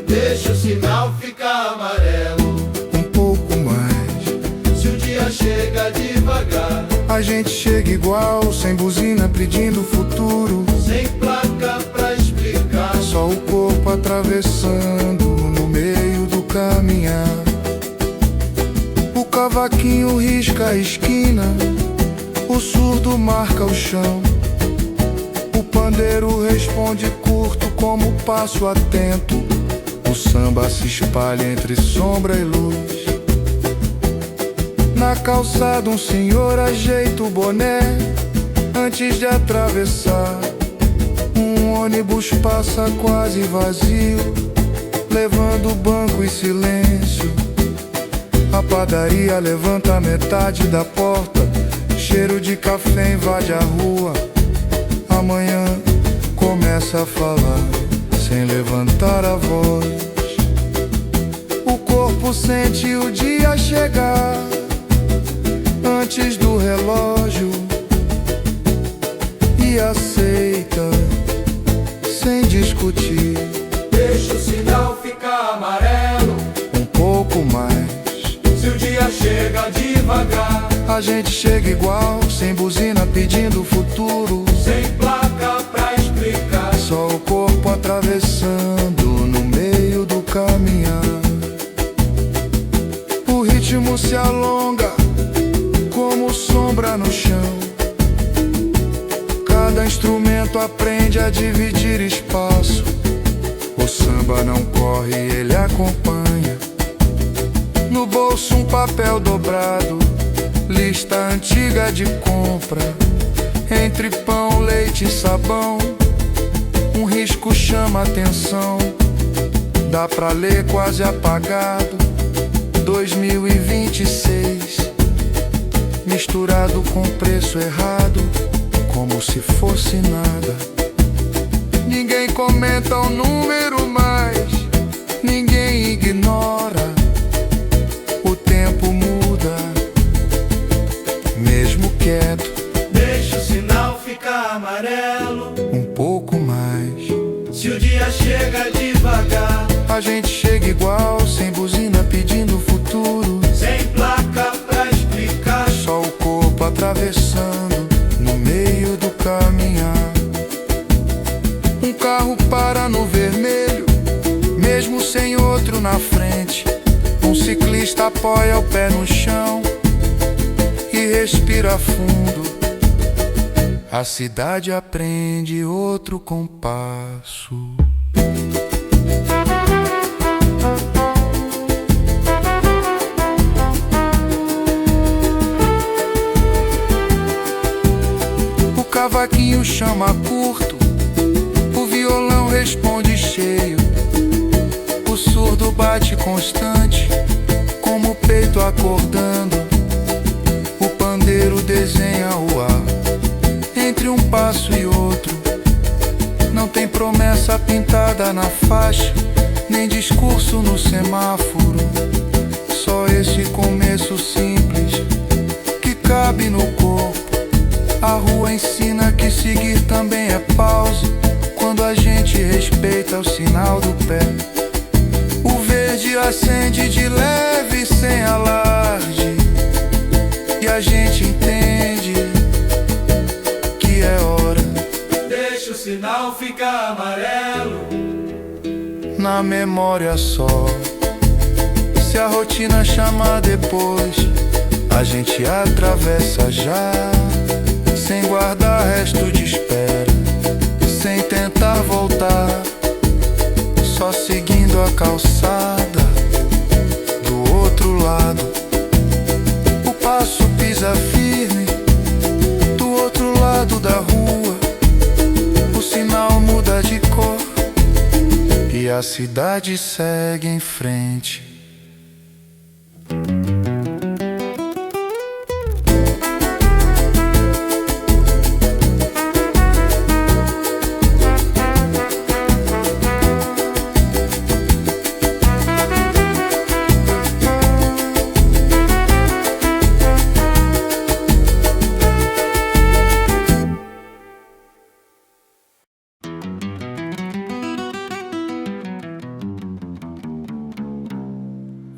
Deixa o sinal ficar amarelo Um pouco mais. se o dia chega devagar, A gente chega igual, sem buzina pedindo futuro, sem placa pra explicar. só o corpo atravessando no meio do caminhar. O cavaquinho risca a esquina, o surdo marca o chão. O pandeiro responde curto como passo atento. O samba se espalha entre sombra e luz. Na calçada um senhor ajeita o boné antes de atravessar. Um ônibus passa quase vazio, levando banco e silêncio. A padaria levanta metade da porta, cheiro de café invade a rua. Amanhã começa a falar sem levantar a voz. O corpo sente o dia chegar antes do relógio e aceita sem discutir. Deixa o sinal ficar amarelo Um pouco mais. se o dia chega devagar, A gente chega igual, sem buzina pedindo futuro, sem placa pra explicar. só o corpo atravessando no meio do caminhar. O ritmo se alonga como sombra no chão. Cada instrumento aprende a dividir espaço. O samba não corre, ele acompanha. No bolso um papel dobrado, lista antiga de compra. Entre pão, leite e sabão, um risco chama atenção. Dá pra ler quase apagado, 2026, misturado com preço errado, como se fosse nada. Ninguém comenta o número mais, ninguém ignora. O tempo muda, mesmo quieto. Deixa o sinal ficar amarelo Um pouco mais. se o dia chega devagar, A gente chega igual, sem buzina pedindo futuro, sem placa pra explicar. só o corpo atravessando no meio do caminhar. Um carro para no vermelho, mesmo sem outro na frente. Um ciclista apoia o pé no chão e respira fundo. A cidade aprende outro compasso. cavaquinho chama curto, o violão responde cheio, o surdo bate constante, como o peito acordando, o pandeiro desenha o ar, entre um passo e outro. Não tem promessa pintada na faixa, nem discurso no semáforo. Só esse começo simples que cabe no corpo. A rua ensina que seguir também é pausa, quando a gente respeita o sinal do pé. O verde acende de leve sem alarde, e a gente entende que é hora. Deixa o sinal ficar amarelo Na memória só. Se a rotina chamar depois, a gente atravessa já, sem guardar resto de espera, sem tentar voltar, só seguindo a calçada do outro lado. O passo pisa firme do outro lado da rua, o sinal muda de cor e a cidade segue em frente.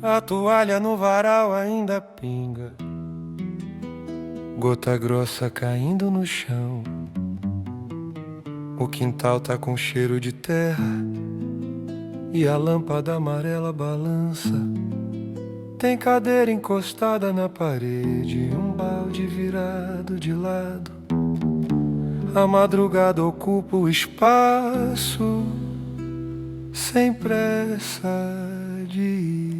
A toalha no varal ainda pinga, gota grossa caindo no chão. O quintal tá com cheiro de terra e a lâmpada amarela balança. Tem cadeira encostada na parede, um balde virado de lado. A madrugada ocupa o espaço, sem pressa de ir.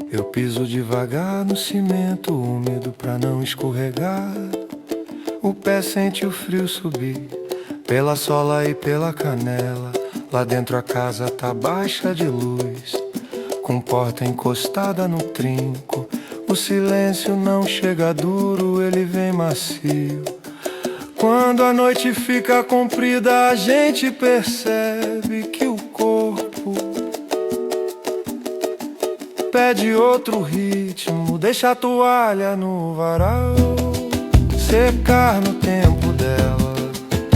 Eu piso devagar no cimento úmido pra não escorregar. O pé sente o frio subir pela sola e pela canela. Lá dentro a casa tá baixa de luz, com porta encostada no trinco. O silêncio não chega duro, ele vem macio. Quando a noite fica comprida, a gente percebe que o corpo pede outro ritmo. Deixa a toalha no varal secar no tempo dela.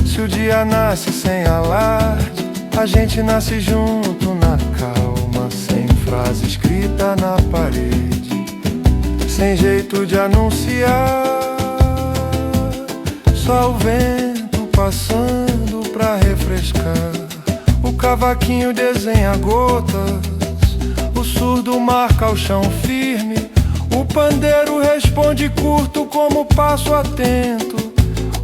Se o dia nasce sem alarde, a gente nasce junto na calma, sem frase escrita na parede, sem jeito de anunciar. Só o vento passando pra refrescar. O cavaquinho desenha gotas, o surdo marca o chão firme, o pandeiro responde curto como passo atento.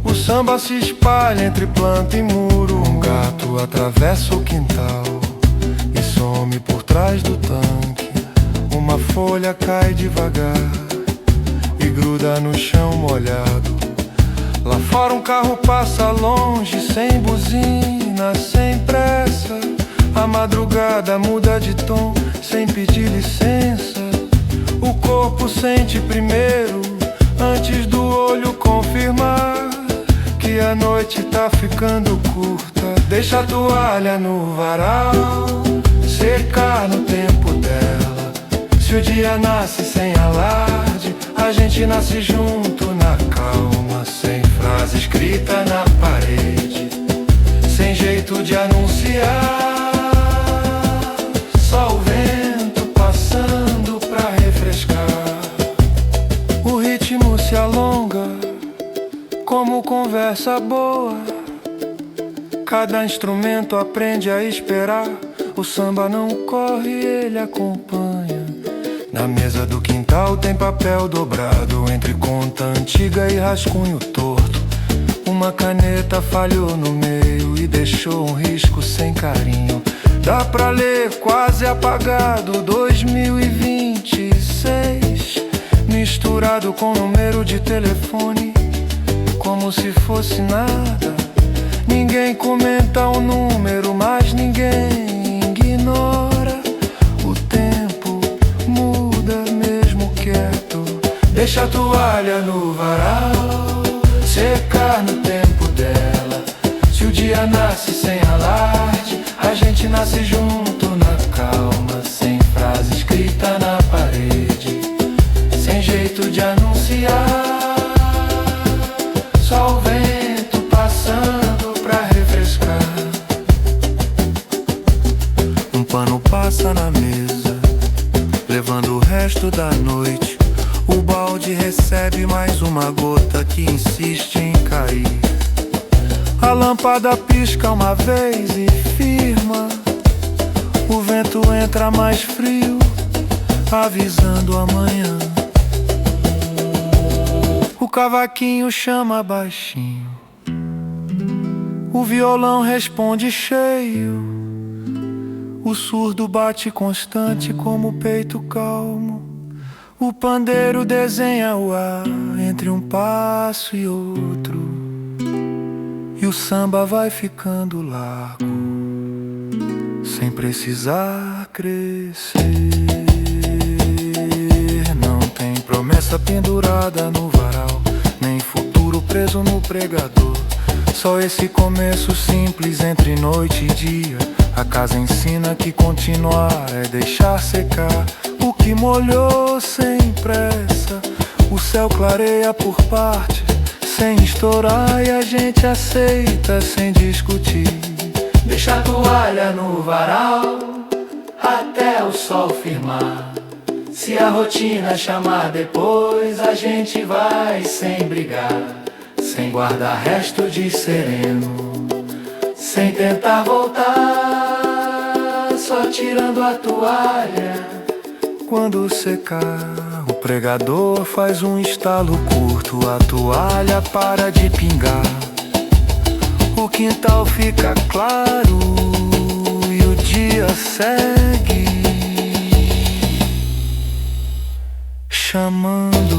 O samba se espalha entre planta e muro. Um gato atravessa o quintal e some por trás do tanque. Uma folha cai devagar e gruda no chão molhado. Lá fora um carro passa longe, sem buzina, sem pressa. A madrugada muda de tom, sem pedir licença. O corpo sente primeiro, antes do olho confirmar que a noite tá ficando curta. Deixa a toalha no varal secar no tempo dela. Se o dia nasce sem alarde, a gente nasce junto na calma, sem frase escrita na parede, sem jeito de anunciar. Só o vento passando pra refrescar. O ritmo se alonga como conversa boa. Cada instrumento aprende a esperar. O samba não corre, ele acompanha. Na mesa do quintal tem papel dobrado, entre conta antiga e rascunho torto. Uma caneta falhou no meio e deixou um risco sem carinho. Dá pra ler quase apagado 2026, misturado com número de telefone. como se fosse nada. Ninguém comenta o número, mas ninguém ignora. O tempo muda mesmo quieto. Deixa a toalha no varal secar no tempo dela. Se o dia nasce sem alarde, a gente nasce junto na calma, sem frase escrita na parede, sem jeito de anunciar. Só o vento passando pra refrescar. Um pano passa na mesa, levando o resto da noite. O balde recebe mais uma gota que insiste em cair. A lâmpada pisca uma vez e firma. O vento entra mais frio, avisando amanhã. O cavaquinho chama baixinho, o violão responde cheio. O surdo bate constante como o peito calmo. O pandeiro desenha o ar entre um passo e outro. E o samba vai ficando largo, sem precisar crescer. Não tem promessa pendurada no varal, nem futuro preso no pregador. Só esse começo simples entre noite e dia. A casa ensina que continuar é deixar secar o que molhou sem pressa. O céu clareia por partes, sem estourar, e a gente aceita sem discutir. Deixa a toalha no varal até o sol firmar. Se a rotina chamar depois, a gente vai sem brigar, sem guardar resto de sereno, sem tentar voltar, só tirando a toalha quando secar. O pregador faz um estalo curto, a toalha para de pingar. O quintal fica claro e o dia segue chamando.